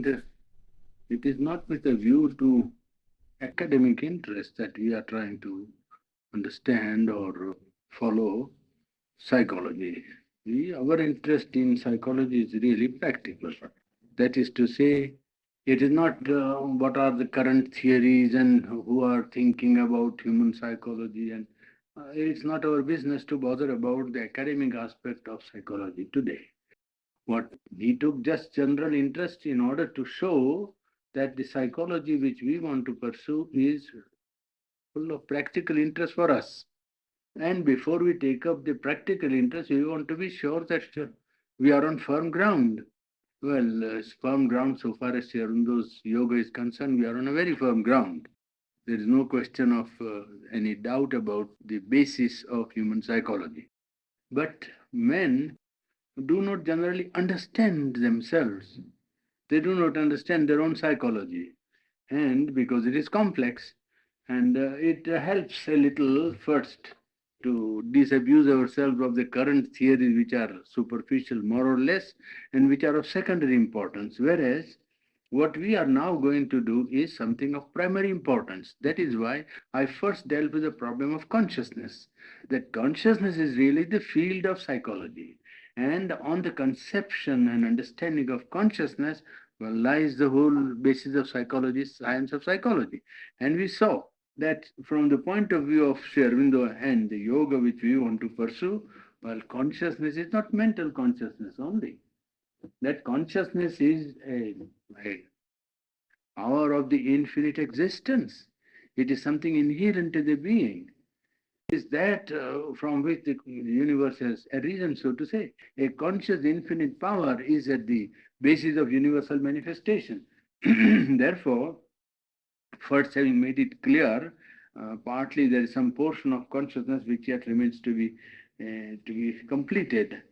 And it is not with a view to academic interest that we are trying to understand or follow psychology. Our interest in psychology is really practical. That is to say, it is not what are the current theories and who are thinking about human psychology, and it's not our business to bother about the academic aspect of psychology today. What he took just general interest in order to show that the psychology which we want to pursue is full of practical interest for us. And before we take up the practical interest, we want to be sure that we are on firm ground. Well, firm ground so far as Sherundo's yoga is concerned, we are on a very firm ground. There is no question of any doubt about the basis of human psychology. But men do not generally understand themselves. They do not understand their own psychology. And because it is complex, and it helps a little first to disabuse ourselves of the current theories which are superficial more or less and which are of secondary importance. Whereas what we are now going to do is something of primary importance. That is why I first dealt with the problem of consciousness. That consciousness is really the field of psychology. And on the conception and understanding of consciousness, well, lies the whole basis of psychology, science of psychology. And we saw that from the point of view of Sri Aurobindo and the yoga which we want to pursue, well, consciousness is not mental consciousness only. That consciousness is a hour of the infinite existence. It is something inherent to the being. It is that from which the universe has arisen, so to say. A conscious infinite power is at the basis of universal manifestation. Therefore, first having made it clear, partly there is some portion of consciousness which yet remains to be completed.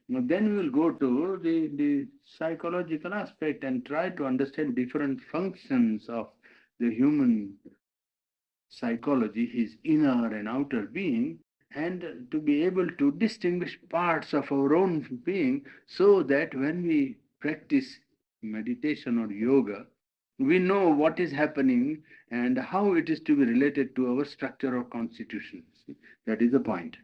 Now, then we will go to the psychological aspect and try to understand different functions of the human psychology, his inner and outer being, and to be able to distinguish parts of our own being so that when we practice meditation or yoga, we know what is happening and how it is to be related to our structure or constitution. That is the point.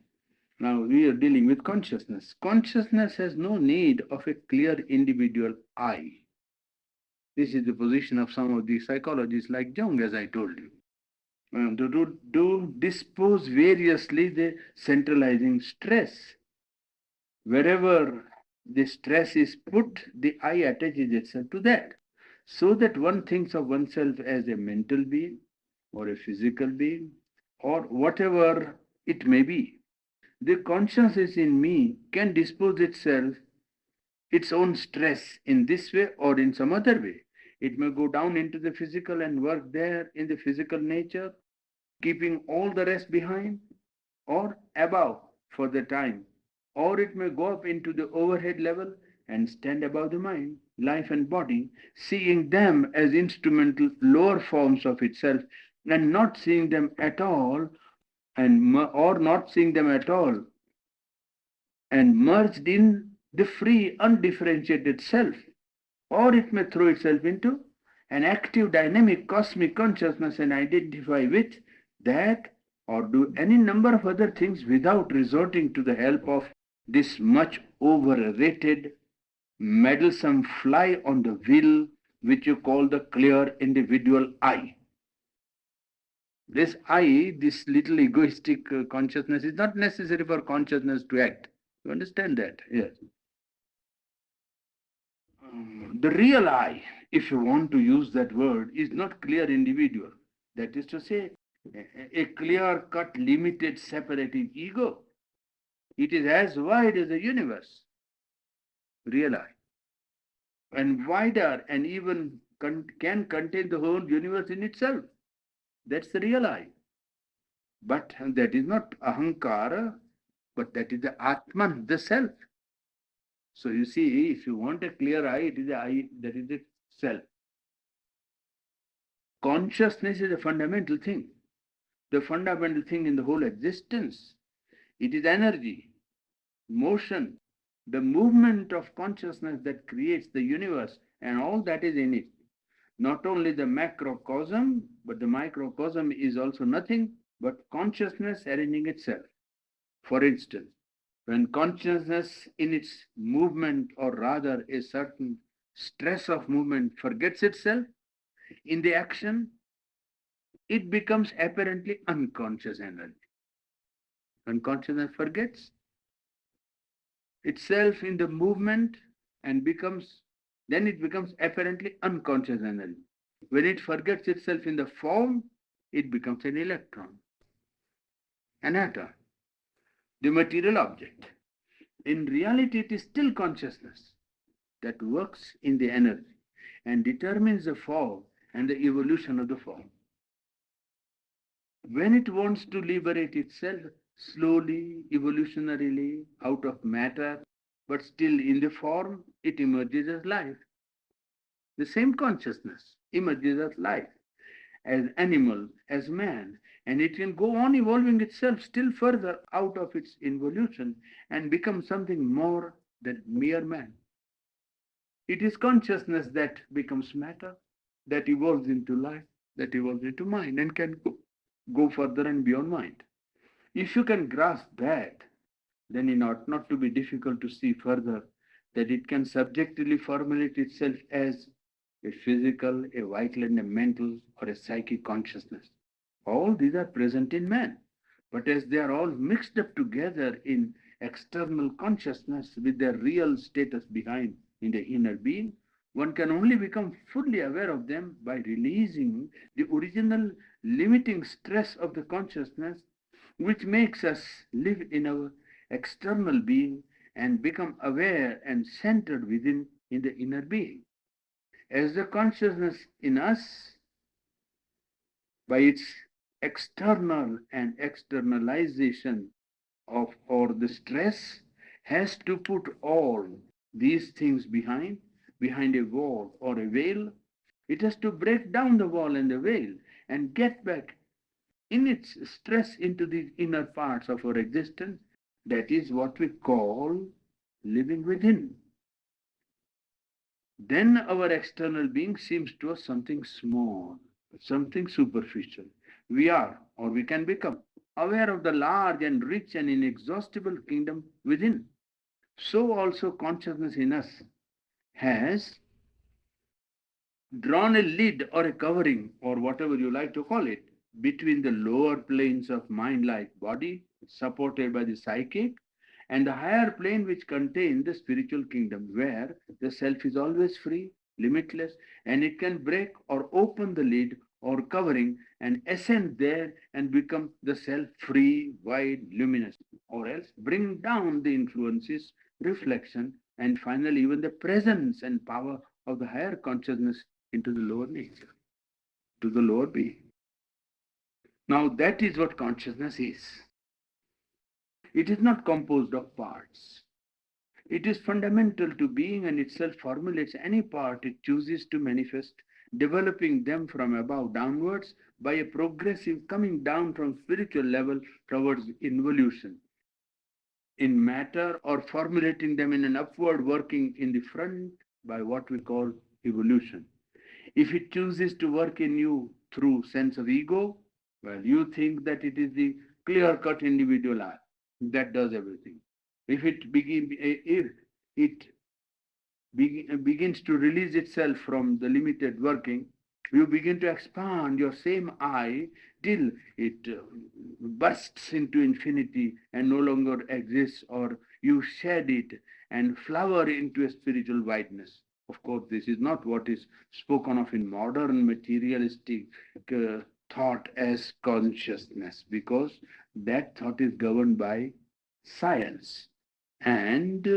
Now we are dealing with consciousness. Consciousness has no need of a clear individual I. This is the position of some of the psychologists like Jung, as I told you. To dispose variously the centralizing stress. Wherever the stress is put, the I attaches itself to that. So that one thinks of oneself as a mental being or a physical being or whatever it may be. The consciousness in me can dispose its own stress in this way or in some other way. It may go down into the physical and work there in the physical nature, keeping all the rest behind, or above for the time. Or it may go up into the overhead level and stand above the mind, life and body, seeing them as instrumental lower forms of itself and not seeing them at all or not seeing them at all and merged in the free undifferentiated self. Or it may throw itself into an active dynamic cosmic consciousness and identify with that or do any number of other things without resorting to the help of this much overrated meddlesome fly on the wheel which you call the clear individual I. This I, this little egoistic consciousness is not necessary for consciousness to act. You understand that? Yes. The real I, if you want to use that word, is not clear individual. That is to say, a clear-cut, limited, separated ego. It is as wide as the universe, real I, and wider and even can contain the whole universe in itself. That's the real I. But that is not ahankara, but that is the Atman, the self. So you see, if you want a clear I, it is the I, that is the self. Consciousness is a fundamental thing, the fundamental thing in the whole existence. It is energy, motion, the movement of consciousness that creates the universe and all that is in it. Not only the macrocosm, but the microcosm is also nothing but consciousness arranging itself. For instance, when consciousness in its movement, or rather a certain stress of movement, forgets itself in the action, it becomes apparently unconscious energy. When consciousness forgets itself in the movement and then it becomes apparently unconscious energy. When it forgets itself in the form, it becomes an electron, an atom, the material object. In reality, it is still consciousness that works in the energy and determines the form and the evolution of the form. When it wants to liberate itself slowly, evolutionarily, out of matter, but still in the form, it emerges as life. The same consciousness emerges as life, as animal, as man, and it can go on evolving itself still further out of its involution and become something more than mere man. It is consciousness that becomes matter, that evolves into life, that evolves into mind, and can go further and beyond mind. If you can grasp that, then it ought not to be difficult to see further that it can subjectively formulate itself as a physical, a vital, and a mental, or a psychic consciousness. All these are present in man, but as they are all mixed up together in external consciousness with their real status behind in the inner being, one can only become fully aware of them by releasing the original limiting stress of the consciousness which makes us live in our external being and become aware and centered within in the inner being. As the consciousness in us, by its external and externalization of or the stress, has to put all these things behind a wall or a veil. It has to break down the wall and the veil and get back in its stress into the inner parts of our existence. That is what we call living within. Then our external being seems to us something small, something superficial. We are, or we can become, aware of the large and rich and inexhaustible kingdom within. So also consciousness in us has drawn a lid or a covering, or whatever you like to call it, between the lower planes of mind like body, supported by the psychic, and the higher plane which contains the spiritual kingdom, where the self is always free, limitless, and it can break or open the lid or covering and ascend there and become the self free, wide, luminous, or else bring down the influences, reflection, and finally even the presence and power of the higher consciousness into the lower nature, to the lower being. Now that is what consciousness is. It is not composed of parts. It is fundamental to being and itself formulates any part it chooses to manifest, developing them from above downwards by a progressive coming down from spiritual level towards involution in matter, or formulating them in an upward working in the front by what we call evolution. If it chooses to work in you through sense of ego, well, you think that it is the clear-cut individual I that does everything. If it begins to release itself from the limited working, you begin to expand your same I till it bursts into infinity and no longer exists, or you shed it and flower into a spiritual wideness. Of course, this is not what is spoken of in modern materialistic thought as consciousness, because that thought is governed by science and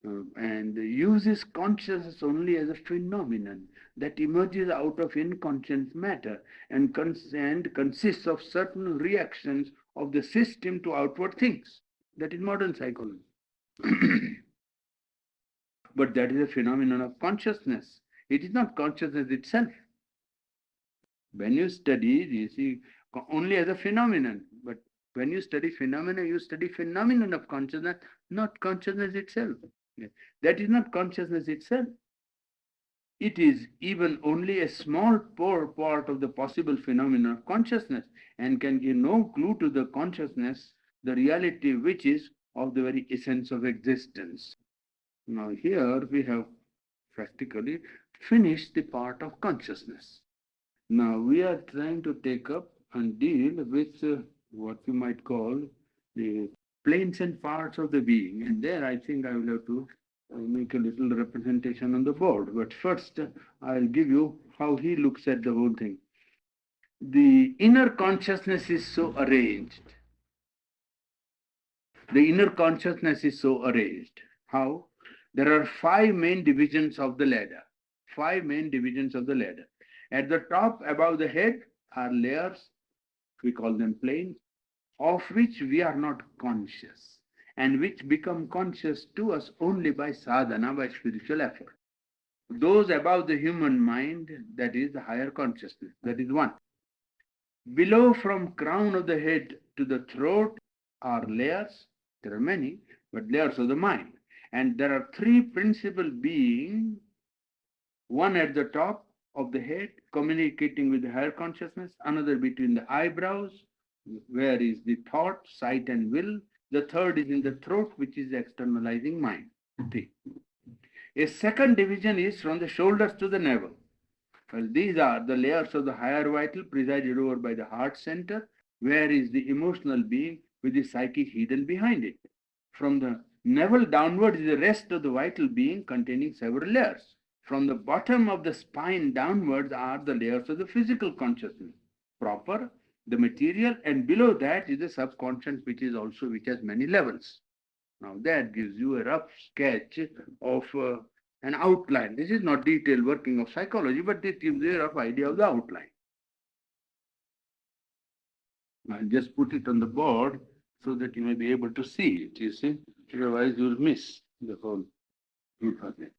uses consciousness only as a phenomenon that emerges out of inconscious matter and consists of certain reactions of the system to outward things. That is modern psychology. But that is a phenomenon of consciousness. It is not consciousness itself. When you study, you see only as a phenomenon. But when you study phenomena, you study phenomenon of consciousness, not consciousness itself. That is not consciousness itself. It is even only a small poor part of the possible phenomena of consciousness and can give no clue to the consciousness, the reality which is of the very essence of existence. Now, here we have practically finished the part of consciousness. Now, we are trying to take up and deal with what you might call the planes and parts of the being. And there, I think I will have to make a little representation on the board. But first, I'll give you how he looks at the whole thing. The inner consciousness is so arranged. The inner consciousness is so arranged. How? There are five main divisions of the ladder. Five main divisions of the ladder. At the top, above the head, are layers, we call them planes, of which we are not conscious, and which become conscious to us only by sadhana, by spiritual effort. Those above the human mind, that is the higher consciousness, that is one. Below, from crown of the head to the throat, are layers. There are many, but layers of the mind. And there are three principal beings, one at the top of the head, communicating with the higher consciousness, another between the eyebrows, where is the thought, sight, and will. The third is in the throat, which is the externalizing mind. See. A second division is from the shoulders to the navel. Well, these are the layers of the higher vital presided over by the heart center, where is the emotional being with the psyche hidden behind it. From the navel downward is the rest of the vital being containing several layers. From the bottom of the spine downwards are the layers of the physical consciousness, proper, the material, and below that is the subconscious, which has many levels. Now that gives you a rough sketch of an outline. This is not detailed working of psychology, but this gives you a rough idea of the outline. I'll just put it on the board so that you may be able to see it, you see. Otherwise you'll miss the whole information.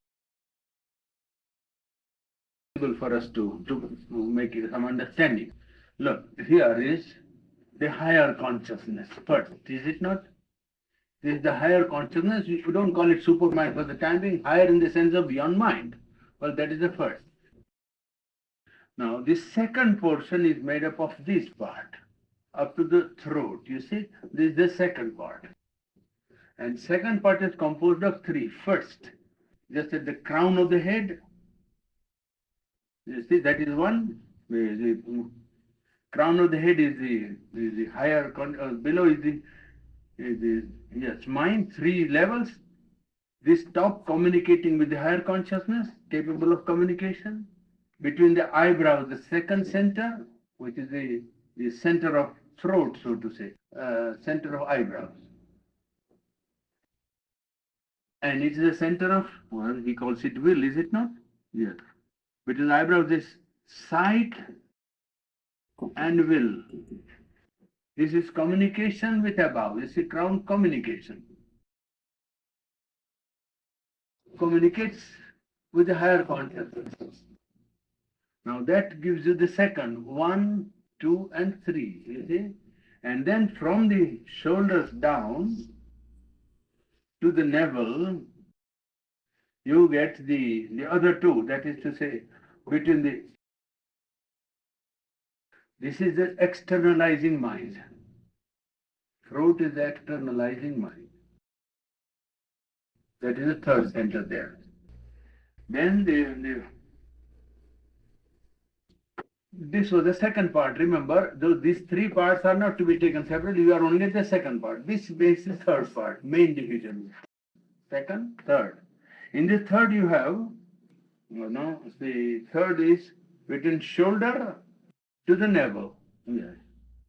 For us to make some understanding. Look, here is the higher consciousness first, is it not? This is the higher consciousness. We don't call it supermind for the time being, higher in the sense of beyond mind. Well, that is the first. Now, this second portion is made up of this part, up to the throat. You see, this is the second part. And second part is composed of three. First, just at the crown of the head, you see, that is one. The crown of the head is the higher, below is the yes, mind, three levels. This top communicating with the higher consciousness, capable of communication. Between the eyebrows, the second center, which is the center of throat, so to say, center of eyebrows. And it is the center of, well, he calls it will, is it not? Yes. Between the eyebrows, this sight and will. This is communication with above. This is crown communication. Communicates with the higher consciousness. Now that gives you the second, 1, 2, and 3, you see? And then from the shoulders down to the navel, you get the other two, that is to say, between this is the externalizing mind. Throat is the externalizing mind. That is the third center there. Then this was the second part. Remember, these three parts are not to be taken separately. You are only at the second part. This base is third part, main division. Second, third. In the third you have, the third is between shoulder to the navel. Yes.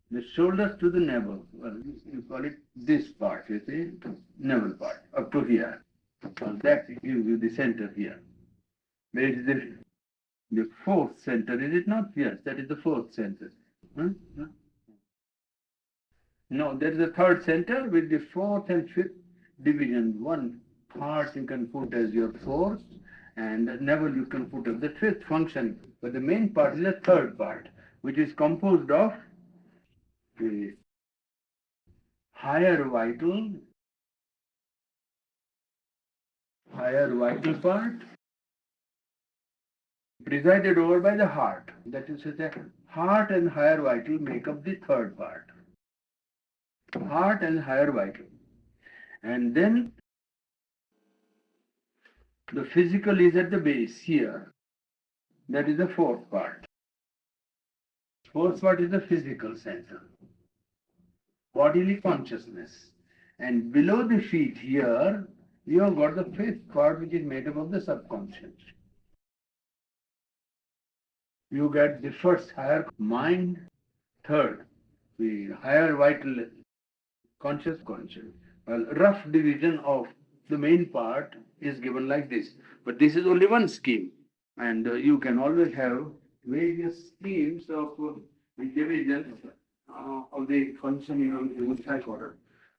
The shoulders to the navel. Well, you call it this part, you see, navel part, up to here. So that gives you the center here. There is the fourth center, is it not? Yes, that is the fourth center. Huh? No, there is a third center with the fourth and fifth division. One part you can put as your fourth, and navel you can put as the fifth function. But the main part is the third part, which is composed of the higher vital part, presided over by the heart. That is to say, heart and higher vital make up the third part. Heart and higher vital. And then the physical is at the base here. That is the fourth part. Fourth part is the physical center, bodily consciousness. And below the feet here, you have got the fifth part, which is made up of the subconscious. You get the first higher mind, third, the higher vital conscious. Well, rough division of the main part is given like this. But this is only one scheme. And you can always have various schemes of division of the functioning of the human psychotic.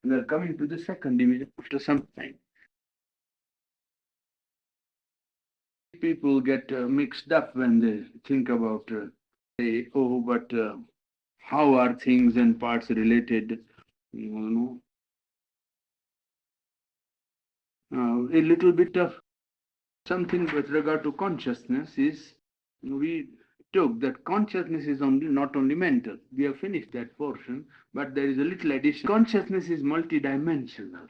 And they're coming to the second division after some time. People get mixed up when they think about, say, oh, but how are things and parts related? You know, a little bit of something with regard to consciousness is we took that consciousness is only not only mental. We have finished that portion, but there is a little addition. Consciousness is multidimensional.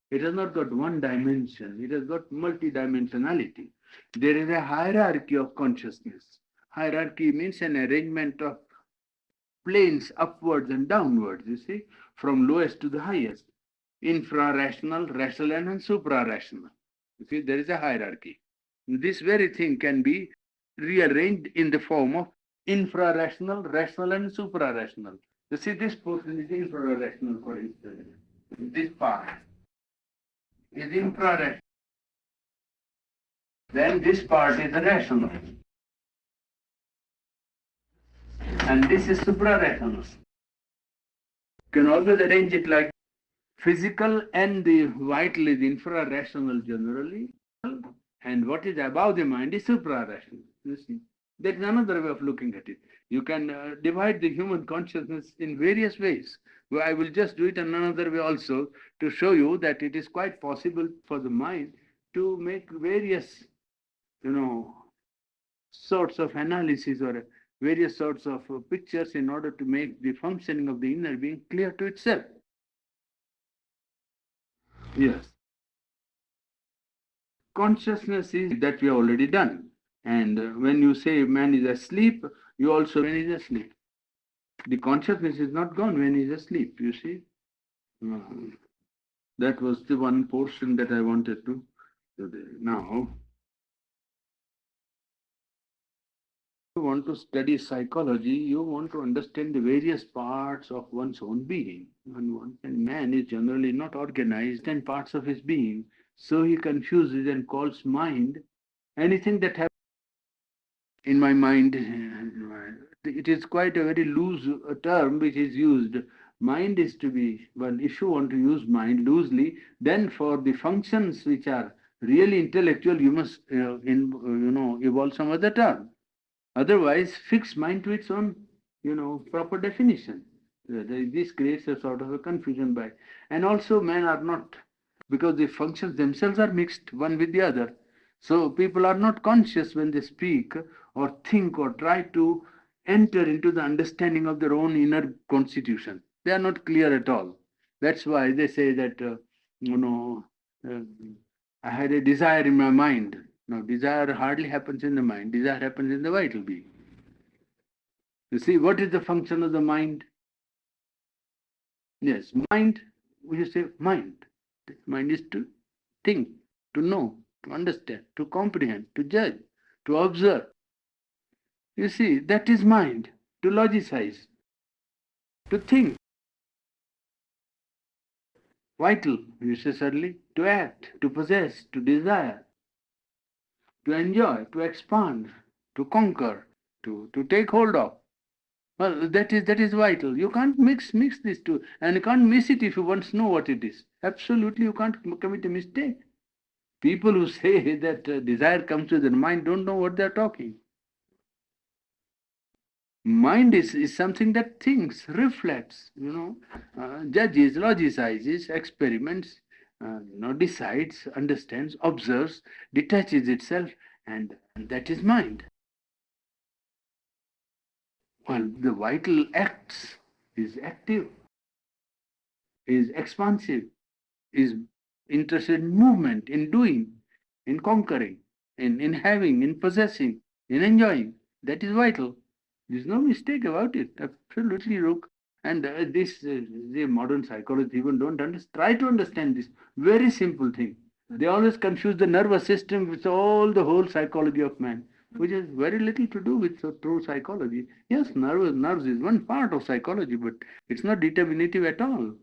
It has not got one dimension, it has got multidimensionality. There is a hierarchy of consciousness. Hierarchy means an arrangement of planes upwards and downwards, you see, from lowest to the highest. Infra-rational, rational, and supra-rational. You see, there is a hierarchy. This very thing can be rearranged in the form of infra-rational, rational, and supra-rational. You see, this portion is infra-rational, for instance. This part is infrared. Then this part is rational. And this is suprarational. You can always arrange it like physical and the vital is infra-rational generally. And what is above the mind is supra-rational. You see, that is another way of looking at it. You can divide the human consciousness in various ways. Well, I will just do it in another way also to show you that it is quite possible for the mind to make various, sorts of analysis or various sorts of pictures in order to make the functioning of the inner being clear to itself. Yes. Consciousness is that we have already done. And when you say man is asleep, you also when he is asleep. The consciousness is not gone when he is asleep, you see. That was the one portion that I wanted to do. Now, if you want to study psychology, you want to understand the various parts of one's own being. And man is generally not organized in parts of his being. So he confuses and calls mind anything that happens in my mind. It is quite a very loose term which is used. Mind is to be, well, if you want to use mind loosely, then for the functions which are really intellectual, you must, evolve some other term. Otherwise, fix mind to its own, proper definition. This creates a sort of a confusion by, and also men are not, because the functions themselves are mixed one with the other. So people are not conscious when they speak or think or try to enter into the understanding of their own inner constitution. They are not clear at all. That's why they say that, I had a desire in my mind. Now, desire hardly happens in the mind. Desire happens in the vital being. You see, what is the function of the mind? Yes, mind, we say mind. Mind is to think, to know, to understand, to comprehend, to judge, to observe. You see, that is mind, to logicize, to think. Vital, you say certainly, to act, to possess, to desire, to enjoy, to expand, to conquer, to take hold of. Well, that is vital. You can't mix these two, and you can't miss it if you once know what it is. Absolutely, you can't commit a mistake. People who say that desire comes to their mind don't know what they're talking. Mind is something that thinks, reflects, judges, logicizes, experiments, decides, understands, observes, detaches itself, and that is mind. Well, the vital acts is active, is expansive, is interested in movement, in doing, in conquering, in having, in possessing, in enjoying. That is vital. There's no mistake about it. Absolutely, Rook. And the modern psychology even don't try to understand this very simple thing. They always confuse the nervous system with all the whole psychology of man, which has very little to do with true psychology. Yes, nerves is one part of psychology, but it's not determinative at all.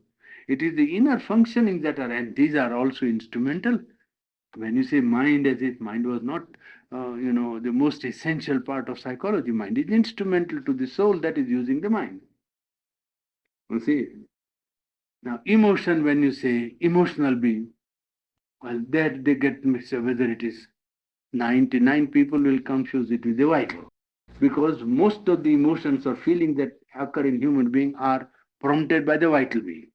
It is the inner functionings that are, and these are also instrumental. When you say mind, as if mind was not, the most essential part of psychology, mind is instrumental to the soul that is using the mind. You see, now emotion, when you say emotional being, well, there they get mixed up whether it is 99 people will confuse it with the vital. Because most of the emotions or feelings that occur in human being are prompted by the vital being.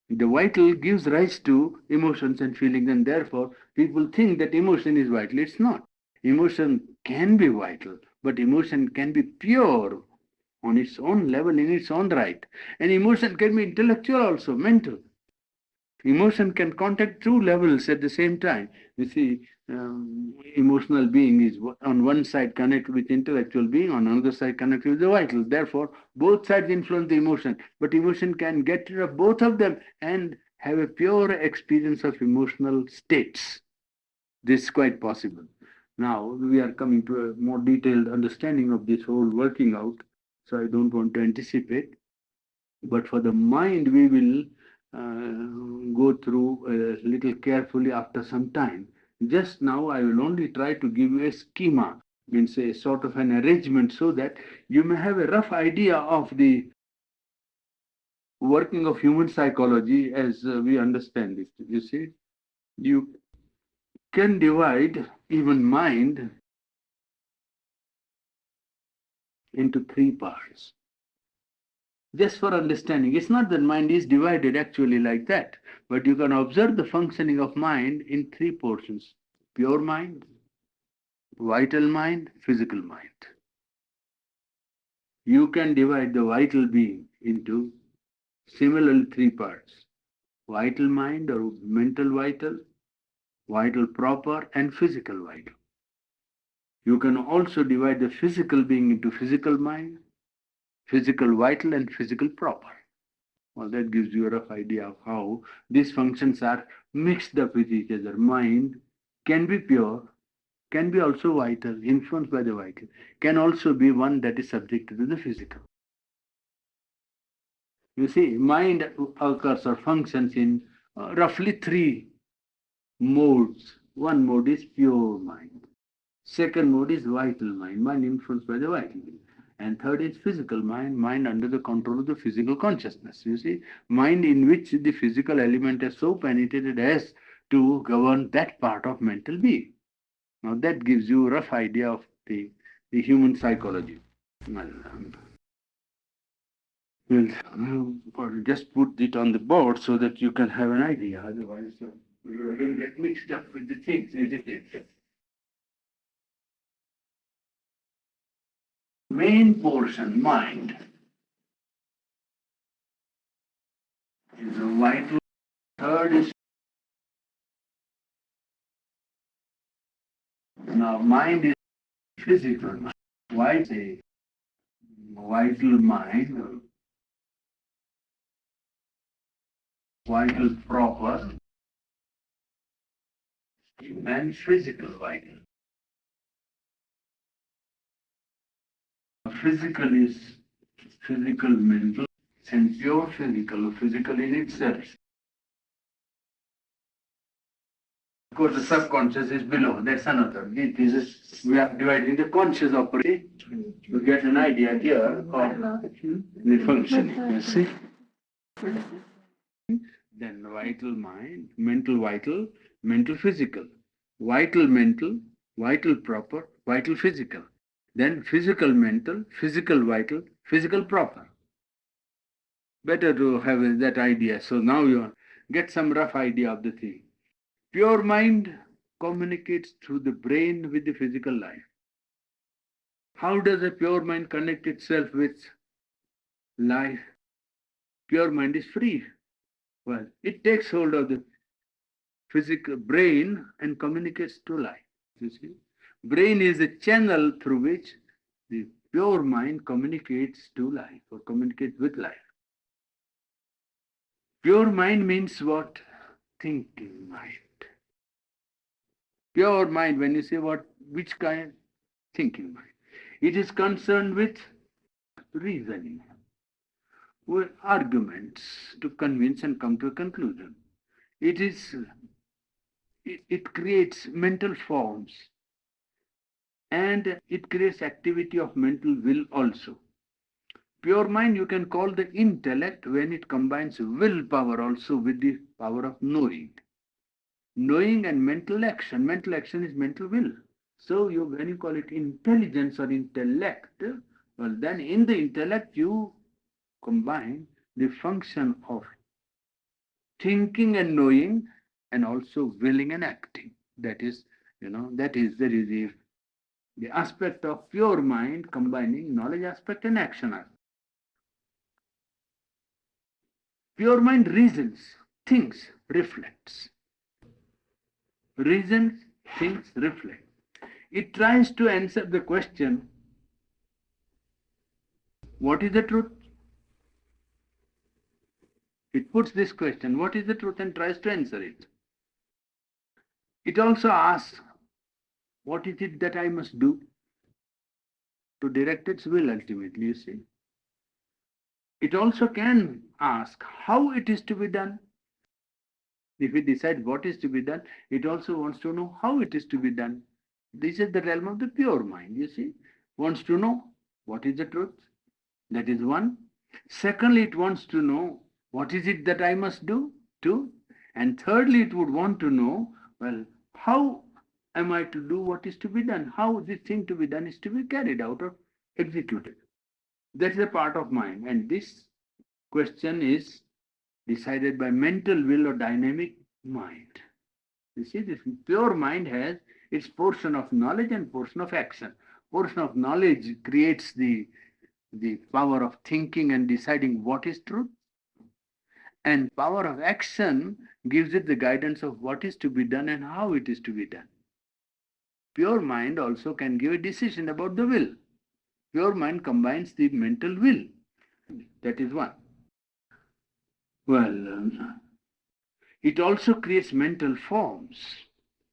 The vital gives rise to emotions and feelings, and therefore people think that emotion is vital. It's not. Emotion can be vital, but emotion can be pure on its own level, in its own right. And emotion can be intellectual also, mental. Emotion can contact two levels at the same time. You see, emotional being is on one side connected with intellectual being, on another side connected with the vital. Therefore, both sides influence the emotion, but emotion can get rid of both of them and have a pure experience of emotional states. This is quite possible. Now we are coming to a more detailed understanding of this whole working out, so I don't want to anticipate. But for the mind, we will go through a little carefully after some time. Just now, I will only try to give you a schema, means a sort of an arrangement, so that you may have a rough idea of the working of human psychology as we understand it. You see, you can divide even mind into three parts. Just for understanding, it's not that mind is divided actually like that, but you can observe the functioning of mind in three portions: pure mind, vital mind, physical mind. You can divide the vital being into similarly three parts: vital mind or mental vital, vital proper, and physical vital. You can also divide the physical being into physical mind, physical vital, and physical proper. Well, that gives you a rough idea of how these functions are mixed up with each other. Mind can be pure, can be also vital, influenced by the vital, can also be one that is subjected to the physical. You see, mind occurs or functions in roughly three modes. One mode is pure mind. Second mode is vital mind, mind influenced by the vital mind. And third is physical mind, mind under the control of the physical consciousness. You see, mind in which the physical element is so penetrated as to govern that part of mental being. Now that gives you a rough idea of the human psychology. Well, we'll just put it on the board so that you can have an idea. Otherwise, you will get mixed up with the things, isn't it? Main portion, mind, is a vital. Third is now mind is physical mind. Why say vital mind, vital proper, and physical vital. Physical is physical mental and pure physical, physical in itself. Of course, the subconscious is below. That's another. This is we are dividing the conscious operation to get an idea here of the functioning. You see. Then vital mind, mental vital, mental physical, vital mental, vital proper, vital physical. Then physical mental, physical vital, physical proper. Better to have that idea. So now you get some rough idea of the thing. Pure mind communicates through the brain with the physical life. How does a pure mind connect itself with life? Pure mind is free. Well, it takes hold of the physical brain and communicates to life. You see, brain is a channel through which the pure mind communicates to life or communicates with life. Pure mind means what? Thinking mind. Pure mind, when you say what, which kind? Thinking mind. It is concerned with reasoning, with arguments to convince and come to a conclusion. It creates mental forms and it creates activity of mental will also. Pure mind you can call the intellect when it combines willpower also with the power of knowing. Knowing and mental action. Mental action is mental will. So when you call it intelligence or intellect, well then in the intellect you combine the function of thinking and knowing and also willing and acting. That is, that is the aspect of pure mind combining knowledge aspect and action aspect. Pure mind reasons, thinks, reflects. Reasons, thinks, reflects. It tries to answer the question, what is the truth? It puts this question, what is the truth, and tries to answer it. It also asks, what is it that I must do to direct its will ultimately, you see. It also can ask how it is to be done. If it decides what is to be done, it also wants to know how it is to be done. This is the realm of the pure mind, you see. Wants to know what is the truth. That is one. Secondly, it wants to know what is it that I must do, two. And thirdly, it would want to know, well, how am I to do what is to be done? How this thing to be done is to be carried out or executed. That is a part of mind. And this question is decided by mental will or dynamic mind. You see, this pure mind has its portion of knowledge and portion of action. Portion of knowledge creates the power of thinking and deciding what is truth. And power of action gives it the guidance of what is to be done and how it is to be done. Pure mind also can give a decision about the will. Pure mind combines the mental will. That is one. Well, it also creates mental forms,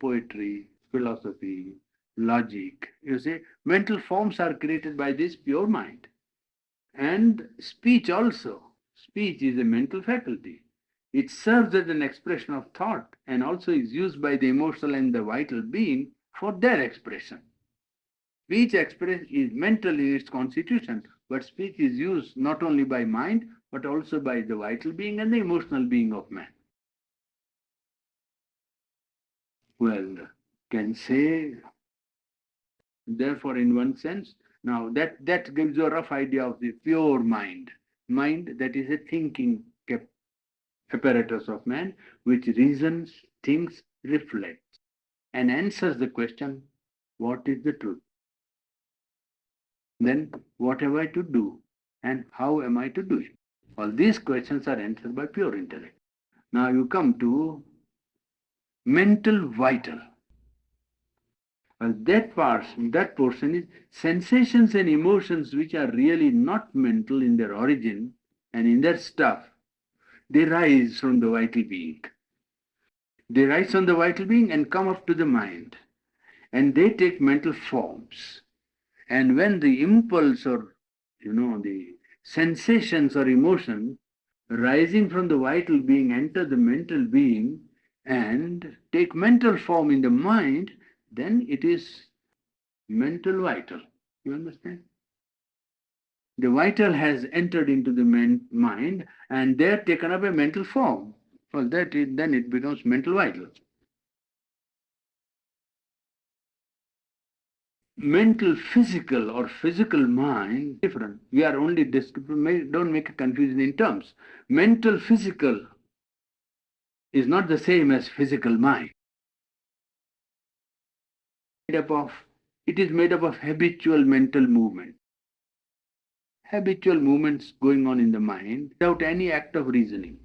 poetry, philosophy, logic. You see, mental forms are created by this pure mind. And speech also. Speech is a mental faculty. It serves as an expression of thought and also is used by the emotional and the vital being for their expression. Speech is mental in its constitution, but speech is used not only by mind but also by the vital being and the emotional being of man. Well, can say, therefore, in one sense, now that gives you a rough idea of the pure mind. Mind, that is a thinking apparatus of man, which reasons, thinks, reflects, and answers the question, what is the truth? Then, what have I to do? And how am I to do it? All these questions are answered by pure intellect. Now you come to mental vital. Well, that portion is sensations and emotions which are really not mental in their origin and in their stuff. They rise from the vital being. They rise from the vital being and come up to the mind. And they take mental forms. And when the impulse or, the sensations or emotion rising from the vital being enter the mental being and take mental form in the mind, then it is mental vital. You understand? The vital has entered into the mind and they're taken up a mental form. Well, then it becomes mental vital. Mental physical or physical mind different. We are only don't make a confusion in terms. Mental physical is not the same as physical mind. It is made up of habitual mental movement. Habitual movements going on in the mind without any act of reasoning.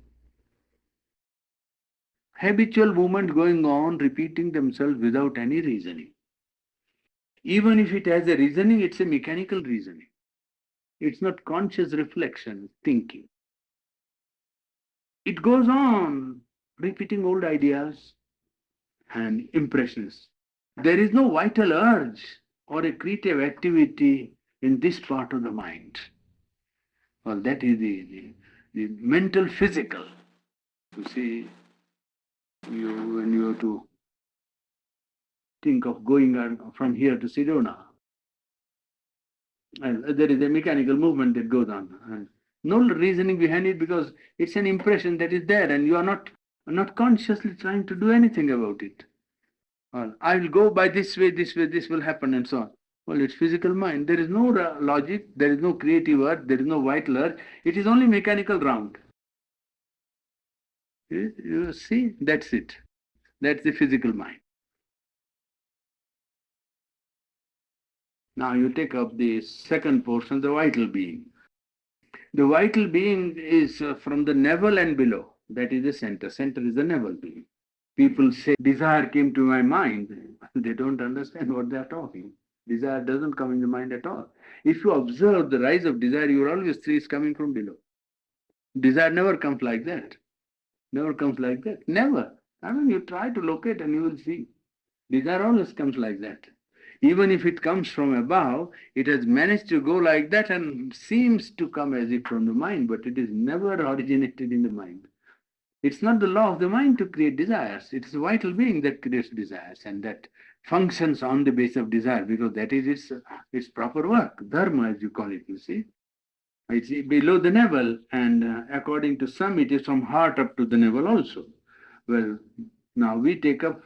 Habitual movement going on, repeating themselves without any reasoning. Even if it has a reasoning, it's a mechanical reasoning. It's not conscious reflection, thinking. It goes on repeating old ideas and impressions. There is no vital urge or a creative activity in this part of the mind. Well, that is the mental physical. You see, when you have to think of going from here to Sedona, and there is a mechanical movement that goes on. And no reasoning behind it because it's an impression that is there and you are not consciously trying to do anything about it. Well, I will go by this way, this will happen and so on. Well, it's physical mind. There is no logic, there is no creative urge, there is no vital urge. It is only mechanical round. You see, that's it. That's the physical mind. Now you take up the second portion, the vital being. The vital being is from the navel and below. That is the center. Center is the navel being. People say, desire came to my mind. They don't understand what they are talking. Desire doesn't come in the mind at all. If you observe the rise of desire, you will always see it's coming from below. Desire never comes like that. Never comes like that. Never. I mean, you try to locate and you will see. Desire always comes like that. Even if it comes from above, it has managed to go like that and seems to come as if from the mind, but it is never originated in the mind. It's not the law of the mind to create desires. It is a vital being that creates desires and that functions on the basis of desire because that is its proper work, dharma as you call it, you see. It's below the navel and according to some it is from heart up to the navel also. Well, now we take up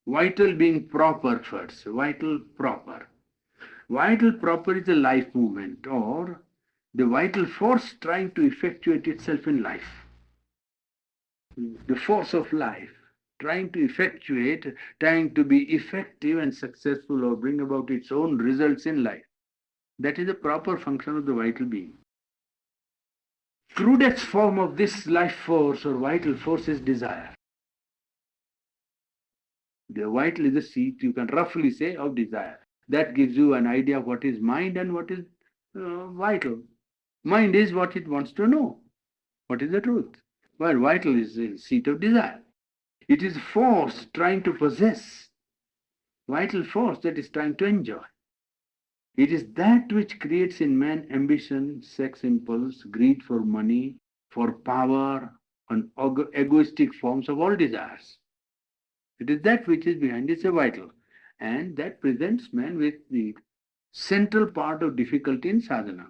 vital being proper first, vital proper. Vital proper is a life movement or the vital force trying to effectuate itself in life. The force of life trying to effectuate, trying to be effective and successful or bring about its own results in life. That is the proper function of the vital being. Crudest form of this life force or vital force is desire. The vital is the seat, you can roughly say, of desire. That gives you an idea of what is mind and what is vital. Mind is what it wants to know. What is the truth? While vital is the seat of desire. It is force trying to possess. Vital force that is trying to enjoy. It is that which creates in man ambition, sex impulse, greed for money, for power, and egoistic forms of all desires. It is that which is behind it, a vital. And that presents man with the central part of difficulty in sadhana.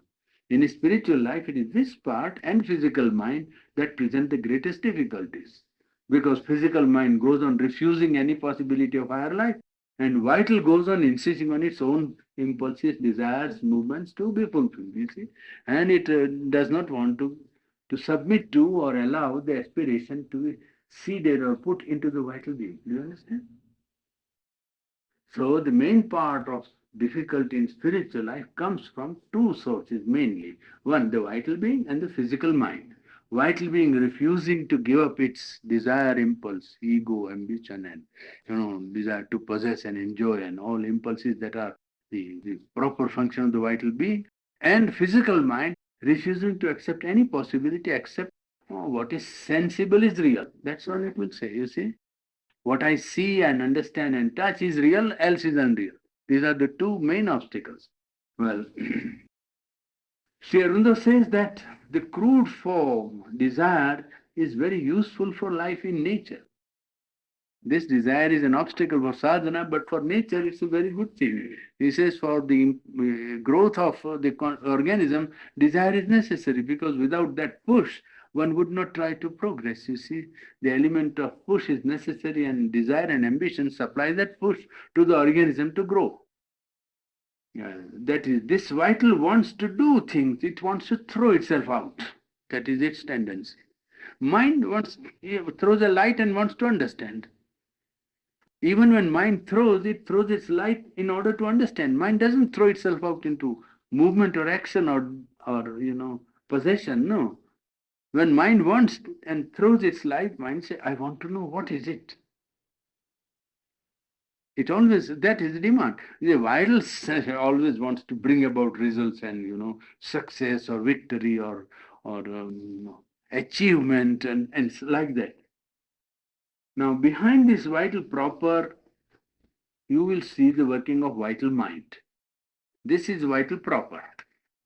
In spiritual life, it is this part and physical mind that present the greatest difficulties. Because physical mind goes on refusing any possibility of higher life, and vital goes on insisting on its own impulses, desires, movements to be fulfilled, you see. And it does not want to submit to or allow the aspiration to be seeded or put into the vital being. Do you understand? So the main part of difficulty in spiritual life comes from two sources mainly. One, the vital being and the physical mind. Vital being refusing to give up its desire, impulse, ego, ambition, and desire to possess and enjoy, and all impulses that are the proper function of the vital being, and physical mind refusing to accept any possibility except what is sensible is real. That's all it will say, you see. What I see and understand and touch is real, else is unreal. These are the two main obstacles. Well, Sri Aurobindo says that the crude form, desire, is very useful for life in nature. This desire is an obstacle for sadhana, but for nature it's a very good thing. He says for the growth of the organism, desire is necessary because without that push, one would not try to progress. You see, the element of push is necessary and desire and ambition supply that push to the organism to grow. That is, this vital wants to do things, it wants to throw itself out. That is its tendency. Mind throws a light and wants to understand. Even when mind throws, it throws its light in order to understand. Mind doesn't throw itself out into movement or action or possession. No. When mind wants and throws its light, mind says, I want to know what is it. It always, that is the demand. The vital always wants to bring about results and success or victory or achievement and like that. Now, behind this vital proper, you will see the working of vital mind. This is vital proper.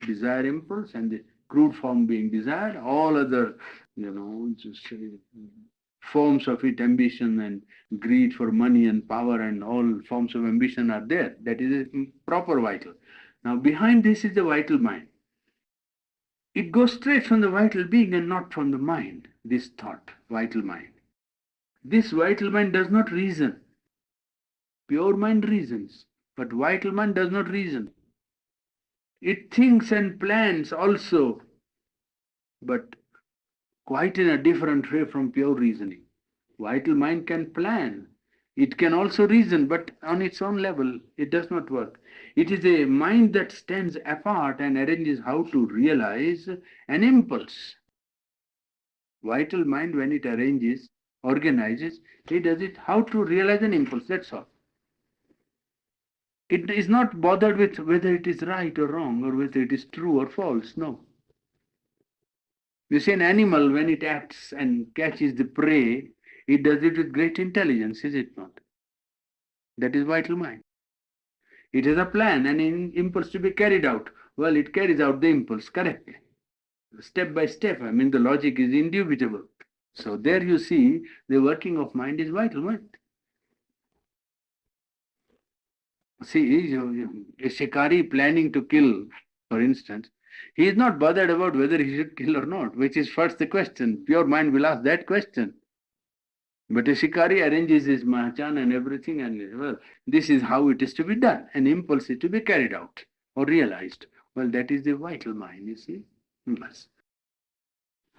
Desire impulse and the crude form being desired, all other just forms of it, ambition and greed for money and power and all forms of ambition are there. That is a proper vital. Now, behind this is the vital mind. It goes straight from the vital being and not from the mind, this thought, vital mind. This vital mind does not reason. Pure mind reasons, but vital mind does not reason. It thinks and plans also, but quite in a different way from pure reasoning. Vital mind can plan. It can also reason, but on its own level, it does not work. It is a mind that stands apart and arranges how to realize an impulse. Vital mind, when it arranges, organizes, it does it how to realize an impulse, that's all. It is not bothered with whether it is right or wrong or whether it is true or false, no. You see, an animal, when it acts and catches the prey, it does it with great intelligence, is it not? That is vital mind. It has a plan, an impulse to be carried out. Well, it carries out the impulse correctly, step by step. I mean, the logic is indubitable. So there you see, the working of mind is vital mind. See, a shikari planning to kill, for instance, he is not bothered about whether he should kill or not, which is first the question. Pure mind will ask that question. But a shikari arranges his mahachan and everything, and well, this is how it is to be done. An impulse is to be carried out or realized. Well, that is the vital mind, you see. Yes.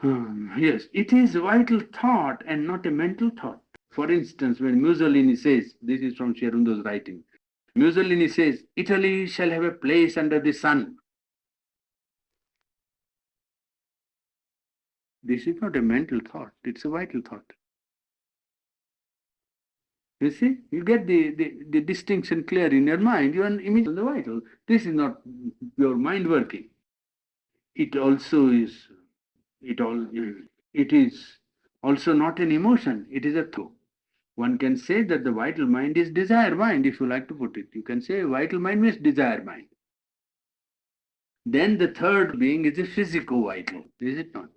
Yes, it is vital thought and not a mental thought. For instance, when Mussolini says, this is from Sherundo's writing, Mussolini says, Italy shall have a place under the sun. This is not a mental thought, it's a vital thought. You see, you get the distinction clear in your mind, you are immediately the vital. This is not your mind working. It also is, it is also not an emotion, it is a thought. One can say that the vital mind is desire mind, if you like to put it. You can say vital mind means desire mind. Then the third being is the physico-vital, is it not?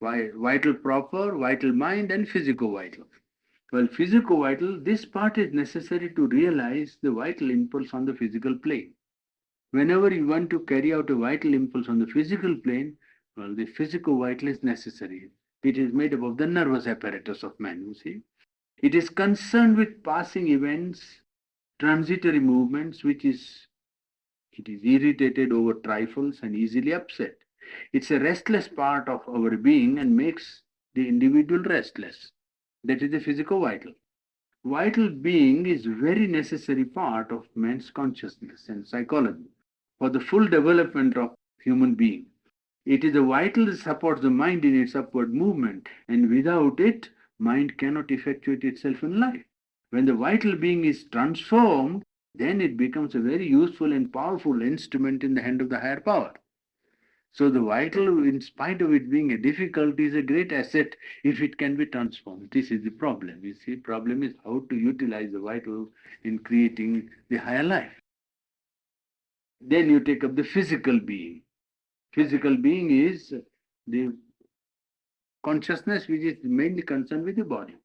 Vital proper, vital mind, and physico-vital. Well, physico-vital, this part is necessary to realize the vital impulse on the physical plane. Whenever you want to carry out a vital impulse on the physical plane, well, the physico-vital is necessary. It is made up of the nervous apparatus of man, you see. It is concerned with passing events, transitory movements, it is irritated over trifles and easily upset. It's a restless part of our being and makes the individual restless. That is the physico-vital. Vital being is very necessary part of man's consciousness and psychology for the full development of human being. It is the vital that supports the mind in its upward movement, and without it, mind cannot effectuate itself in life. When the vital being is transformed, then it becomes a very useful and powerful instrument in the hand of the higher power. So the vital, in spite of it being a difficulty, is a great asset if it can be transformed. This is the problem. You see, problem is how to utilize the vital in creating the higher life. Then you take up the physical being. Physical being is the consciousness which is mainly concerned with the body.